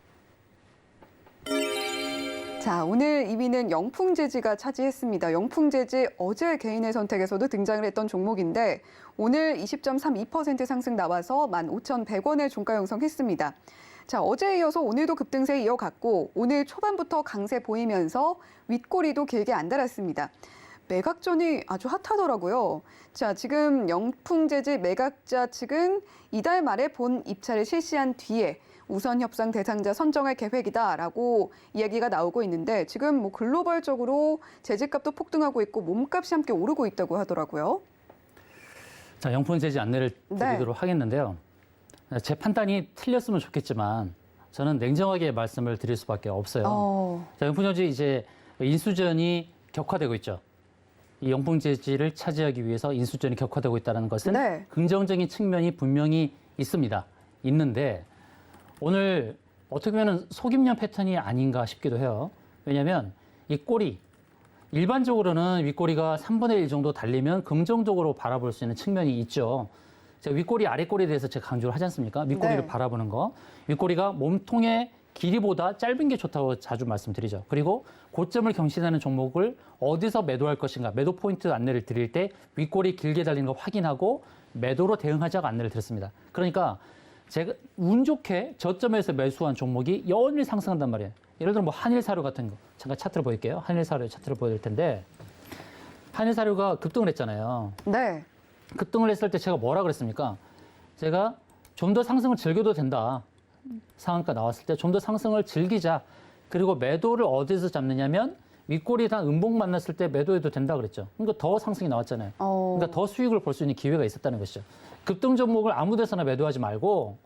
자, 오늘 2위는 영풍재지가 차지했습니다. 영풍재지 어제 개인의 선택에서도 등장을 했던 종목인데 오늘 20.32% 상승 나와서 15,100원의 종가 형성했습니다. 자, 어제에 이어서 오늘도 급등세 이어갔고 오늘 초반부터 강세 보이면서 윗꼬리도 길게 안 달았습니다. 매각전이 아주 핫하더라고요. 자, 지금 영풍재지 매각자 측은 이달 말에 본 입찰을 실시한 뒤에 우선 협상 대상자 선정할 계획이다라고 이야기가 나오고 있는데 지금 뭐 글로벌적으로 재질값도 폭등하고 있고 몸값이 함께 오르고 있다고 하더라고요. 자, 영풍재지 안내를 드리도록 하겠는데요. 제 판단이 틀렸으면 좋겠지만 저는 냉정하게 말씀을 드릴 수밖에 없어요. 자, 영풍재지 이제 인수전이 격화되고 있죠. 이 영풍재지를 차지하기 위해서 인수전이 격화되고 있다는 것은 긍정적인 측면이 분명히 있습니다. 있는데 오늘 어떻게 보면 속임령 패턴이 아닌가 싶기도 해요. 왜냐하면 이 꼬리, 일반적으로는 윗꼬리가 3분의 1 정도 달리면 긍정적으로 바라볼 수 있는 측면이 있죠. 제가 윗꼬리, 아랫꼬리에 대해서 제가 강조를 하지 않습니까? 윗꼬리를 바라보는 거. 윗꼬리가 몸통의 길이보다 짧은 게 좋다고 자주 말씀드리죠. 그리고 고점을 경신하는 종목을 어디서 매도할 것인가, 매도 포인트 안내를 드릴 때 윗꼬리 길게 달리는 거 확인하고 매도로 대응하자고 안내를 드렸습니다. 그러니까 제가 운 좋게 저점에서 매수한 종목이 연일 상승한단 말이에요. 예를 들어 뭐 한일사료 같은 거. 잠깐 차트를 보일게요. 한일사료 차트를 보여드릴 텐데 한일사료가 급등을 했잖아요. 네. 급등을 했을 때 제가 뭐라 그랬습니까? 제가 좀 더 상승을 즐겨도 된다. 상한가 나왔을 때 좀 더 상승을 즐기자. 그리고 매도를 어디서 잡느냐면 윗꼬리 단 음봉 만났을 때 매도해도 된다 그랬죠. 그러니까 더 상승이 나왔잖아요. 그러니까 더 수익을 볼 수 있는 기회가 있었다는 것이죠. 급등 종목을 아무 데서나 매도하지 말고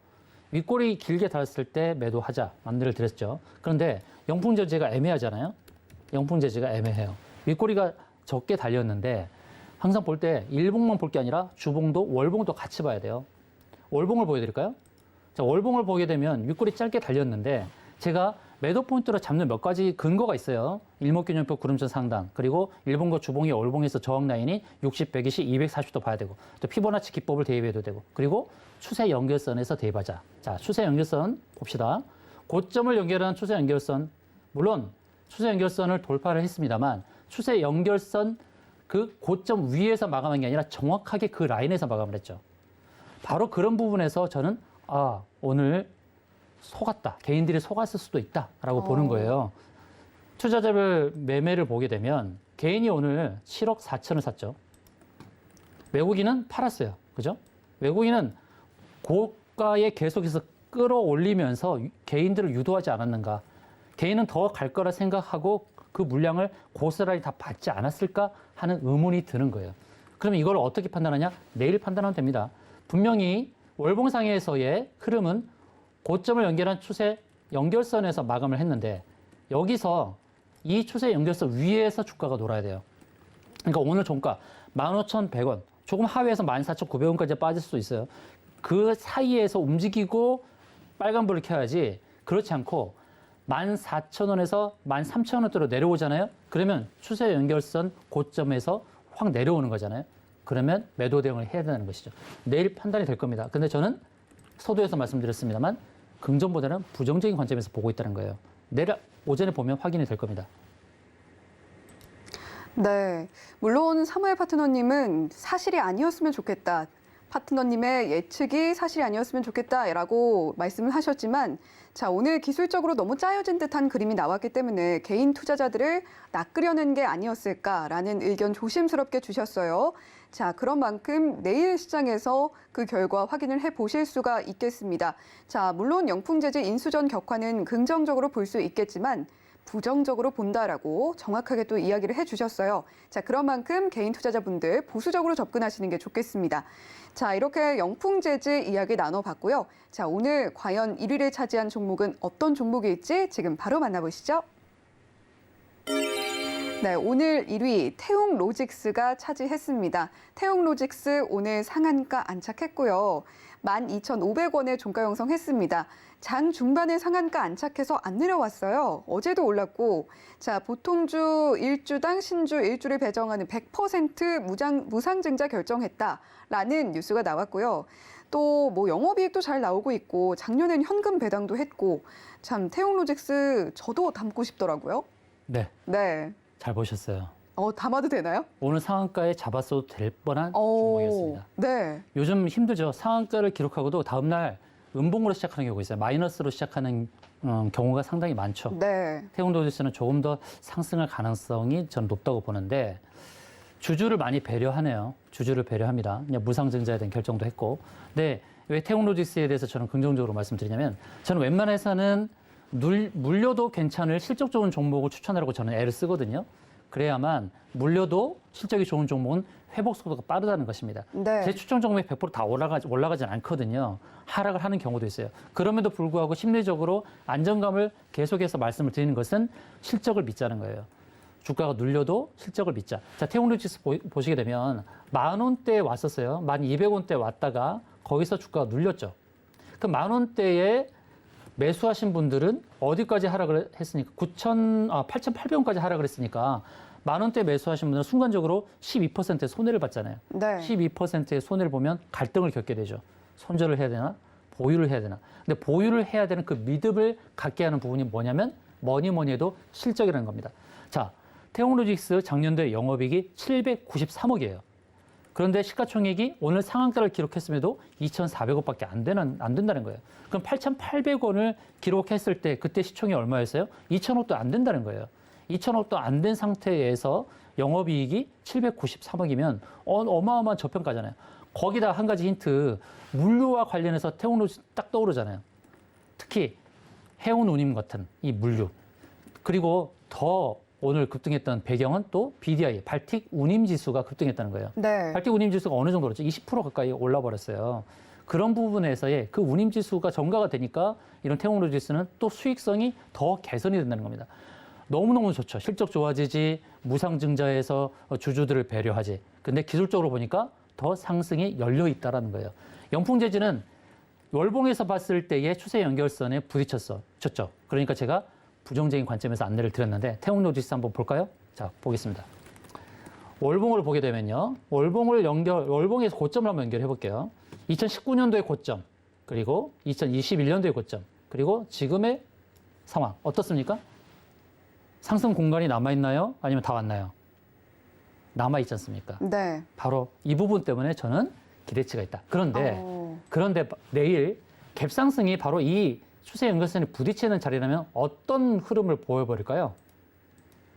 윗꼬리 길게 달았을 때 매도하자 안내를 드렸죠. 그런데 영풍재지가 애매하잖아요. 영풍재지가 애매해요. 윗꼬리가 적게 달렸는데 항상 볼 때 일봉만 볼 게 아니라 주봉도 월봉도 같이 봐야 돼요. 월봉을 보여드릴까요? 자, 월봉을 보게 되면 윗꼬리 짧게 달렸는데 제가 매도 포인트로 잡는 몇 가지 근거가 있어요. 일목균형표 구름선 상단, 그리고 일봉과 주봉이 월봉에서 저항 라인이 60, 120, 240도 봐야 되고, 또 피보나치 기법을 대입해도 되고, 그리고 추세 연결선에서 대입하자. 자, 추세 연결선 봅시다. 고점을 연결한 추세 연결선, 물론 추세 연결선을 돌파를 했습니다만 추세 연결선 그 고점 위에서 마감한 게 아니라 정확하게 그 라인에서 마감을 했죠. 바로 그런 부분에서 저는 오늘 속았다. 개인들이 속았을 수도 있다라고 보는 거예요. 투자자별 매매를 보게 되면 개인이 오늘 7억 4천을 샀죠. 외국인은 팔았어요. 그죠? 외국인은 고가에 계속해서 끌어올리면서 개인들을 유도하지 않았는가. 개인은 더 갈 거라 생각하고 그 물량을 고스란히 다 받지 않았을까 하는 의문이 드는 거예요. 그러면 이걸 어떻게 판단하냐? 내일 판단하면 됩니다. 분명히 월봉상에서의 흐름은 고점을 연결한 추세 연결선에서 마감을 했는데 여기서 이 추세 연결선 위에서 주가가 놀아야 돼요. 그러니까 오늘 종가 15,100원, 조금 하회해서 14,900원까지 빠질 수도 있어요. 그 사이에서 움직이고 빨간불을 켜야지 그렇지 않고 14,000원에서 13,000원대로 내려오잖아요. 그러면 추세 연결선 고점에서 확 내려오는 거잖아요. 그러면 매도 대응을 해야 되는 것이죠. 내일 판단이 될 겁니다. 근데 저는 서두에서 말씀드렸습니다만 긍정보다는 부정적인 관점에서 보고 있다는 거예요. 내일 오전에 보면 확인이 될 겁니다. 네, 물론 사무엘 파트너님은 사실이 아니었으면 좋겠다. 파트너님의 예측이 사실이 아니었으면 좋겠다라고 말씀을 하셨지만 자, 오늘 기술적으로 너무 짜여진 듯한 그림이 나왔기 때문에 개인 투자자들을 낚으려는 게 아니었을까라는 의견 조심스럽게 주셨어요. 자, 그런 만큼 내일 시장에서 그 결과 확인을 해 보실 수가 있겠습니다. 자, 물론 영풍재재 인수전 격화는 긍정적으로 볼 수 있겠지만 부정적으로 본다라고 정확하게 또 이야기를 해주셨어요. 자, 그런 만큼 개인 투자자분들 보수적으로 접근하시는 게 좋겠습니다. 자, 이렇게 영풍재재 이야기 나눠봤고요. 자, 오늘 과연 1위를 차지한 종목은 어떤 종목일지 지금 바로 만나보시죠. 네, 오늘 1위 태웅로직스가 차지했습니다. 태웅로직스 오늘 상한가 안착했고요. 12,500원에 종가 형성했습니다. 장 중반에 상한가 안착해서 안 내려왔어요. 어제도 올랐고, 자, 보통주 일주당 신주 일주를 배정하는 100% 무상증자 결정했다라는 뉴스가 나왔고요. 또 뭐 영업이익도 잘 나오고 있고, 작년엔 현금 배당도 했고, 참 태웅로직스 저도 담고 싶더라고요. 네, 네. 잘 보셨어요. 담아도 되나요? 오늘 상한가에 잡았어도 될 뻔한 종목이었습니다. 네. 요즘 힘들죠. 상한가를 기록하고도 다음날 음봉으로 시작하는 경우가 있어요. 마이너스로 시작하는 경우가 상당히 많죠. 네. 태웅로직스는 조금 더 상승할 가능성이 저는 높다고 보는데 주주를 많이 배려하네요. 주주를 배려합니다. 그냥 무상증자에 대한 결정도 했고. 근데 왜 태웅로직스에 대해서 저는 긍정적으로 말씀드리냐면 저는 웬만해서는 물려도 괜찮을 실적 좋은 종목을 추천하라고 저는 애를 쓰거든요. 그래야만 물려도 실적이 좋은 종목은 회복 속도가 빠르다는 것입니다. 네. 제 추천 종목이 100%다 올라가진 않거든요. 하락을 하는 경우도 있어요. 그럼에도 불구하고 심리적으로 안정감을 계속해서 말씀을 드리는 것은 실적을 믿자는 거예요. 주가가 눌려도 실적을 믿자. 자, 태웅로직스 보시게 되면 10,000원대에 왔었어요. 12,200원대에 왔다가 거기서 주가가 눌렸죠. 그 10,000원대에 매수하신 분들은 어디까지 하락을 했으니까 8,800원까지 하락을 했으니까 10,000원대 매수하신 분들은 순간적으로 12%의 손해를 봤잖아요. 네. 12%의 손해를 보면 갈등을 겪게 되죠. 손절을 해야 되나? 보유를 해야 되나? 근데 보유를 해야 되는 그 믿음을 갖게 하는 부분이 뭐냐면 뭐니 해도 실적이라는 겁니다. 자, 태웅로직스 작년도에 영업이익이 793억이에요. 그런데 시가총액이 오늘 상한가를 기록했음에도 2,400억밖에 안 된다는 거예요. 그럼 8,800원을 기록했을 때 그때 시총이 얼마였어요? 2,000억도 안 된다는 거예요. 2,000억도 안 된 상태에서 영업이익이 793억이면 어마어마한 저평가잖아요. 거기다 한 가지 힌트, 물류와 관련해서 태웅로직스 딱 떠오르잖아요. 특히 해운운임 같은 이 물류. 그리고 더 오늘 급등했던 배경은 또 BDI, 발틱 운임지수가 급등했다는 거예요. 네. 발틱 운임지수가 어느 정도 그렇죠? 20% 가까이 올라버렸어요. 그런 부분에서의 그 운임지수가 전가가 되니까 이런 태웅로직스는 또 수익성이 더 개선이 된다는 겁니다. 너무너무 좋죠. 실적 좋아지지, 무상증자에서 주주들을 배려하지. 근데 기술적으로 보니까 더 상승이 열려 있다는 거예요. 영풍재재는 월봉에서 봤을 때의 추세 연결선에 부딪혔죠. 그러니까 제가 부정적인 관점에서 안내를 드렸는데 태웅로직스 한번 볼까요? 자, 보겠습니다. 월봉을 보게 되면요. 월봉에서 고점을 한번 연결해 볼게요. 2019년도의 고점, 그리고 2021년도의 고점, 그리고 지금의 상황 어떻습니까? 상승 공간이 남아있나요? 아니면 다 왔나요? 남아있지 않습니까? 네. 바로 이 부분 때문에 저는 기대치가 있다. 그런데 내일 갭상승이 바로 이 추세 연결선이 부딪히는 자리라면 어떤 흐름을 보여버릴까요?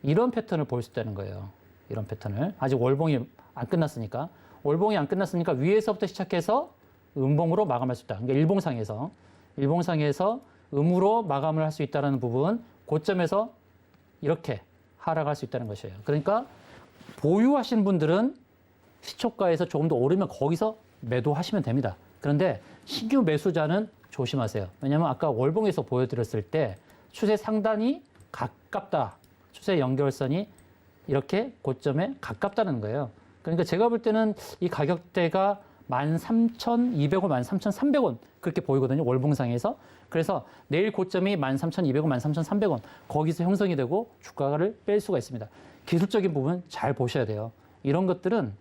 이런 패턴을 보일 수 있다는 거예요. 이런 패턴을. 아직 월봉이 안 끝났으니까. 월봉이 안 끝났으니까 위에서부터 시작해서 음봉으로 마감할 수 있다. 그러니까 일봉상에서 음으로 마감을 할 수 있다는 부분, 고점에서 이렇게 하락할 수 있다는 것이에요. 그러니까 보유하신 분들은 시초가에서 조금 더 오르면 거기서 매도하시면 됩니다. 그런데 신규 매수자는 조심하세요. 왜냐하면 아까 월봉에서 보여드렸을 때 추세 상단이 가깝다. 추세 연결선이 이렇게 고점에 가깝다는 거예요. 그러니까 제가 볼 때는 이 가격대가 13,200원, 13,300원 그렇게 보이거든요. 월봉상에서. 그래서 내일 고점이 13,200원, 13,300원 거기서 형성이 되고 주가를 뺄 수가 있습니다. 기술적인 부분 잘 보셔야 돼요. 이런 것들은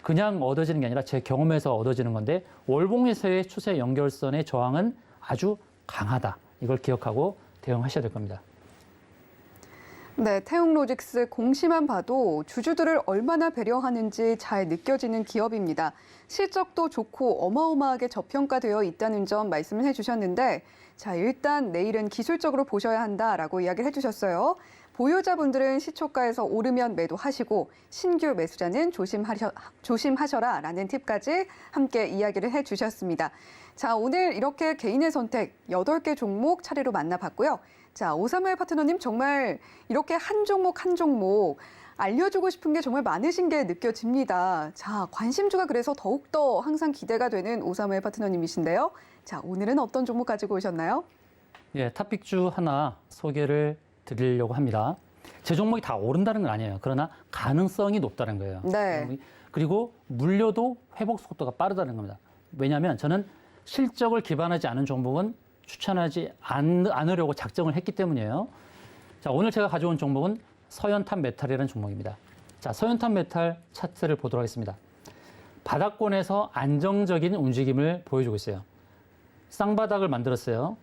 그냥 얻어지는 게 아니라 제 경험에서 얻어지는 건데 월봉에서의 추세 연결선의 저항은 아주 강하다. 이걸 기억하고 대응하셔야 될 겁니다. 네, 태웅로직스 공시만 봐도 주주들을 얼마나 배려하는지 잘 느껴지는 기업입니다. 실적도 좋고 어마어마하게 저평가되어 있다는 점 말씀을 해주셨는데, 자, 일단 내일은 기술적으로 보셔야 한다라고 이야기를 해주셨어요. 보유자분들은 시초가에서 오르면 매도하시고 신규 매수자는 조심하셔라라는 팁까지 함께 이야기를 해주셨습니다. 자, 오늘 이렇게 개인의 선택 8개 종목 차례로 만나봤고요. 자, 오사무엘 파트너님 정말 이렇게 한 종목 한 종목 알려주고 싶은 게 정말 많으신 게 느껴집니다. 자, 관심주가 그래서 더욱더 항상 기대가 되는 오사무엘 파트너님이신데요. 자, 오늘은 어떤 종목 가지고 오셨나요? 예, 탑픽주 하나 소개를 드리려고 합니다. 제 종목이 다 오른다는 건 아니에요. 그러나 가능성이 높다는 거예요. 네. 그리고 물려도 회복 속도가 빠르다는 겁니다. 왜냐하면 저는 실적을 기반하지 않은 종목은 추천하지 않으려고 작정을 했기 때문이에요. 자, 오늘 제가 가져온 종목은 서현탄 메탈이라는 종목입니다. 자, 서현탄 메탈 차트를 보도록 하겠습니다. 바닥권에서 안정적인 움직임을 보여주고 있어요. 쌍바닥을 만들었어요.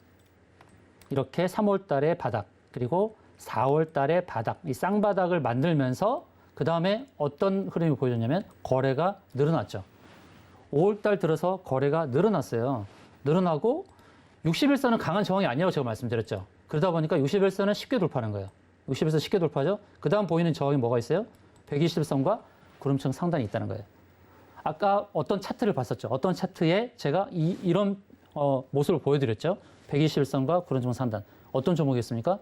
이렇게 3월 달에 바닥, 그리고 4월 달에 바닥, 이 쌍바닥을 만들면서 그 다음에 어떤 흐름이 보여줬냐면 거래가 늘어났죠. 5월 달 들어서 거래가 늘어났어요. 늘어나고 61선은 강한 저항이 아니라고 제가 말씀드렸죠. 그러다 보니까 61선은 쉽게 돌파하는 거예요. 61선 쉽게 돌파죠. 그 다음 보이는 저항이 뭐가 있어요? 120선과 구름층 상단이 있다는 거예요. 아까 어떤 차트를 봤었죠. 어떤 차트에 제가 이런 모습을 보여드렸죠. 121선과 구름층 상단. 어떤 종목이었습니까?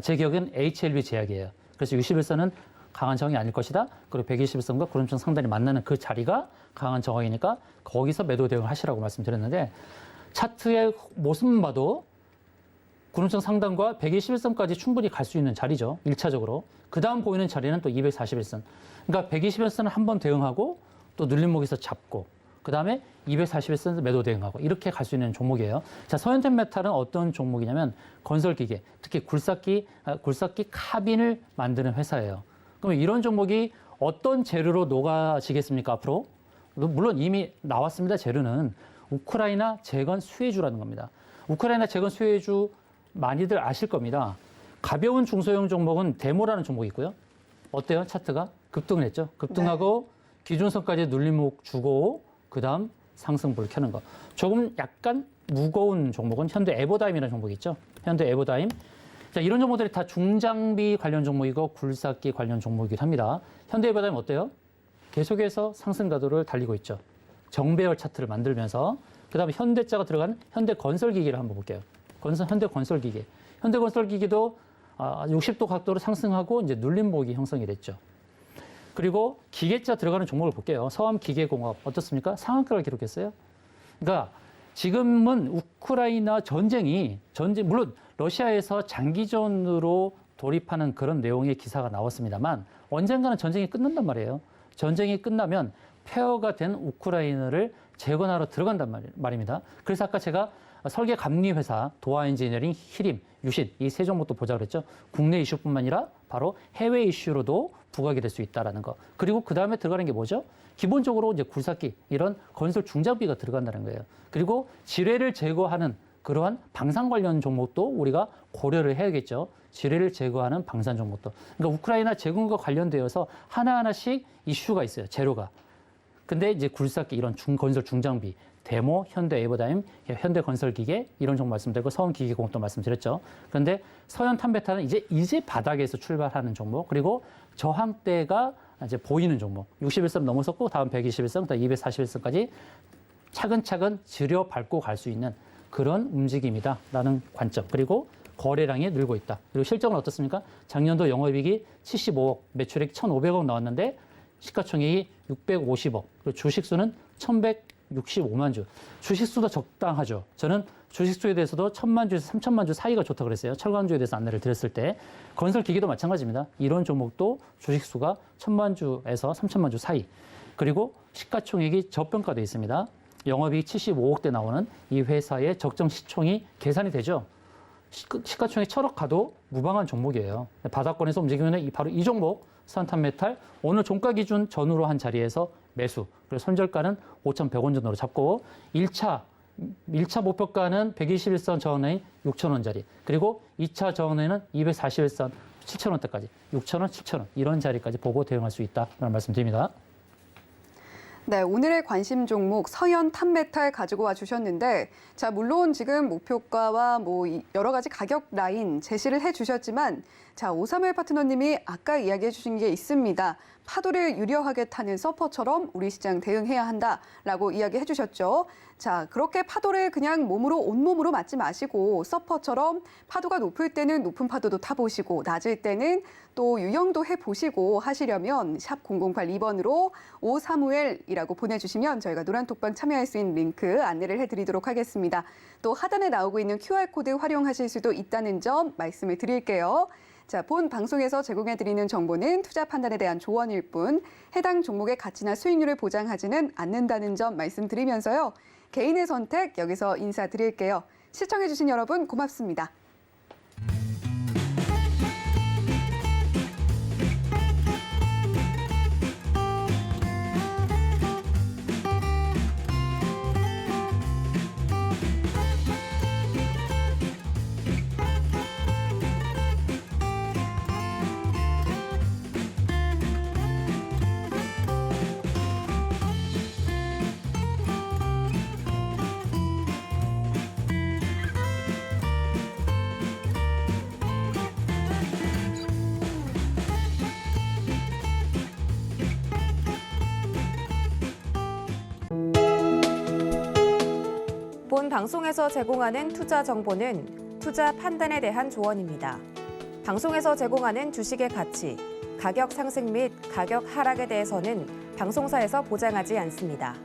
제 기억엔 HLB 제약이에요. 그래서 61선은 강한 저항이 아닐 것이다. 그리고 121선과 구름층 상단이 만나는 그 자리가 강한 저항이니까 거기서 매도 대응을 하시라고 말씀드렸는데, 차트의 모습만 봐도 구름층 상단과 121선까지 충분히 갈 수 있는 자리죠. 1차적으로. 그 다음 보이는 자리는 또 241선. 그러니까 121선을 한번 대응하고 또 눌림목에서 잡고 그 다음에 241선 매도 대응하고 이렇게 갈 수 있는 종목이에요. 자, 서현탄 메탈은 어떤 종목이냐면 건설기계, 특히 굴삭기 카빈을 만드는 회사예요. 그러면 이런 종목이 어떤 재료로 녹아지겠습니까, 앞으로? 물론 이미 나왔습니다, 재료는. 우크라이나 재건 수혜주라는 겁니다. 우크라이나 재건 수혜주 많이들 아실 겁니다. 가벼운 중소형 종목은 데모라는 종목이 있고요. 어때요? 차트가 급등을 했죠. 급등하고 기준선까지 눌림목 주고 그다음 상승불 켜는 거. 조금 약간 무거운 종목은 현대 에버다임이라는 종목이 있죠. 현대 에버다임. 자, 이런 종목들이 다 중장비 관련 종목이고 굴삭기 관련 종목이긴 합니다. 현대 에버다임 어때요? 계속해서 상승 가도를 달리고 있죠. 정배열 차트를 만들면서 그다음에 현대자가 들어간 현대건설기기를 한번 볼게요. 현대건설기기. 현대건설기기도 60도 각도로 상승하고 이제 눌림목이 형성이 됐죠. 그리고 기계자 들어가는 종목을 볼게요. 서암기계공업 어떻습니까? 상한가를 기록했어요. 그러니까 지금은 우크라이나 전쟁 물론 러시아에서 장기전으로 돌입하는 그런 내용의 기사가 나왔습니다만 언젠가는 전쟁이 끝난단 말이에요. 전쟁이 끝나면 폐허가 된 우크라이나를 재건하러 들어간단 말입니다. 그래서 아까 제가 설계 감리 회사 도하엔지니어링, 히림, 유신 이 세 종목도 보자 그랬죠. 국내 이슈뿐만 아니라 바로 해외 이슈로도 부각이 될 수 있다라는 거. 그리고 그 다음에 들어가는 게 뭐죠? 기본적으로 이제 굴삭기 이런 건설 중장비가 들어간다는 거예요. 그리고 지뢰를 제거하는 그러한 방산 관련 종목도 우리가 고려를 해야겠죠. 지뢰를 제거하는 방산 종목도. 그러니까 우크라이나 재건과 관련되어서 하나하나씩 이슈가 있어요. 재료가. 근데 이제 굴삭기 이런 건설 중장비, 데모, 현대 에버다임, 현대건설기계 이런 종목 말씀드리고 서원기계공업도 말씀드렸죠. 그런데 서현탄베타는 이제 바닥에서 출발하는 종목, 그리고 저항대가 이제 보이는 종목. 61선 넘어섰고 다음 121선, 그다음 241선까지 차근차근 들여밟고 갈 수 있는 그런 움직임이다라는 관점. 그리고 거래량이 늘고 있다. 그리고 실적은 어떻습니까? 작년도 영업이익이 75억, 매출액 1,500억 나왔는데 시가총액이 650억, 그리고 주식수는 1,165만 주. 주식수도 적당하죠. 저는 주식수에 대해서도 1,000만 주에서 3,000만 주 사이가 좋다고 그랬어요. 철강주에 대해서 안내를 드렸을 때. 건설기계도 마찬가지입니다. 이런 종목도 주식수가 1,000만 주에서 3,000만 주 사이. 그리고 시가총액이 저평가되어 있습니다. 영업이익 75억대 나오는 이 회사의 적정 시총이 계산이 되죠. 시가총액 1,000억 가도 무방한 종목이에요. 바닥권에서 움직이면 바로 이 종목 서현탄메탈 오늘 종가 기준 전후로 한 자리에서 매수, 그리고 손절가는 5,100원 정도로 잡고 1차 목표가는 121선 저항라인 6,000원짜리, 그리고 2차 저항라인은 241선 7,000원대까지, 6,000원, 7,000원 이런 자리까지 보고 대응할 수 있다라는 말씀드립니다. 네, 오늘의 관심 종목 서현 탑메탈 가지고 와 주셨는데, 자, 물론 지금 목표가와 여러 가지 가격 라인 제시를 해 주셨지만, 자, 오사무엘 파트너님이 아까 이야기해 주신 게 있습니다. 파도를 유려하게 타는 서퍼처럼 우리 시장 대응해야 한다라고 이야기해 주셨죠. 자, 그렇게 파도를 그냥 온몸으로 맞지 마시고 서퍼처럼 파도가 높을 때는 높은 파도도 타보시고 낮을 때는 또 유영도 해보시고 하시려면 샵 0082번으로 오사무엘이라고 보내주시면 저희가 노란톡방 참여할 수 있는 링크 안내를 해드리도록 하겠습니다. 또 하단에 나오고 있는 QR코드 활용하실 수도 있다는 점 말씀을 드릴게요. 자, 본 방송에서 제공해드리는 정보는 투자 판단에 대한 조언일 뿐 해당 종목의 가치나 수익률을 보장하지는 않는다는 점 말씀드리면서요. 개인의 선택 여기서 인사드릴게요. 시청해주신 여러분 고맙습니다. 본 방송에서 제공하는 투자 정보는 투자 판단에 대한 조언입니다. 방송에서 제공하는 주식의 가치, 가격 상승 및 가격 하락에 대해서는 방송사에서 보장하지 않습니다.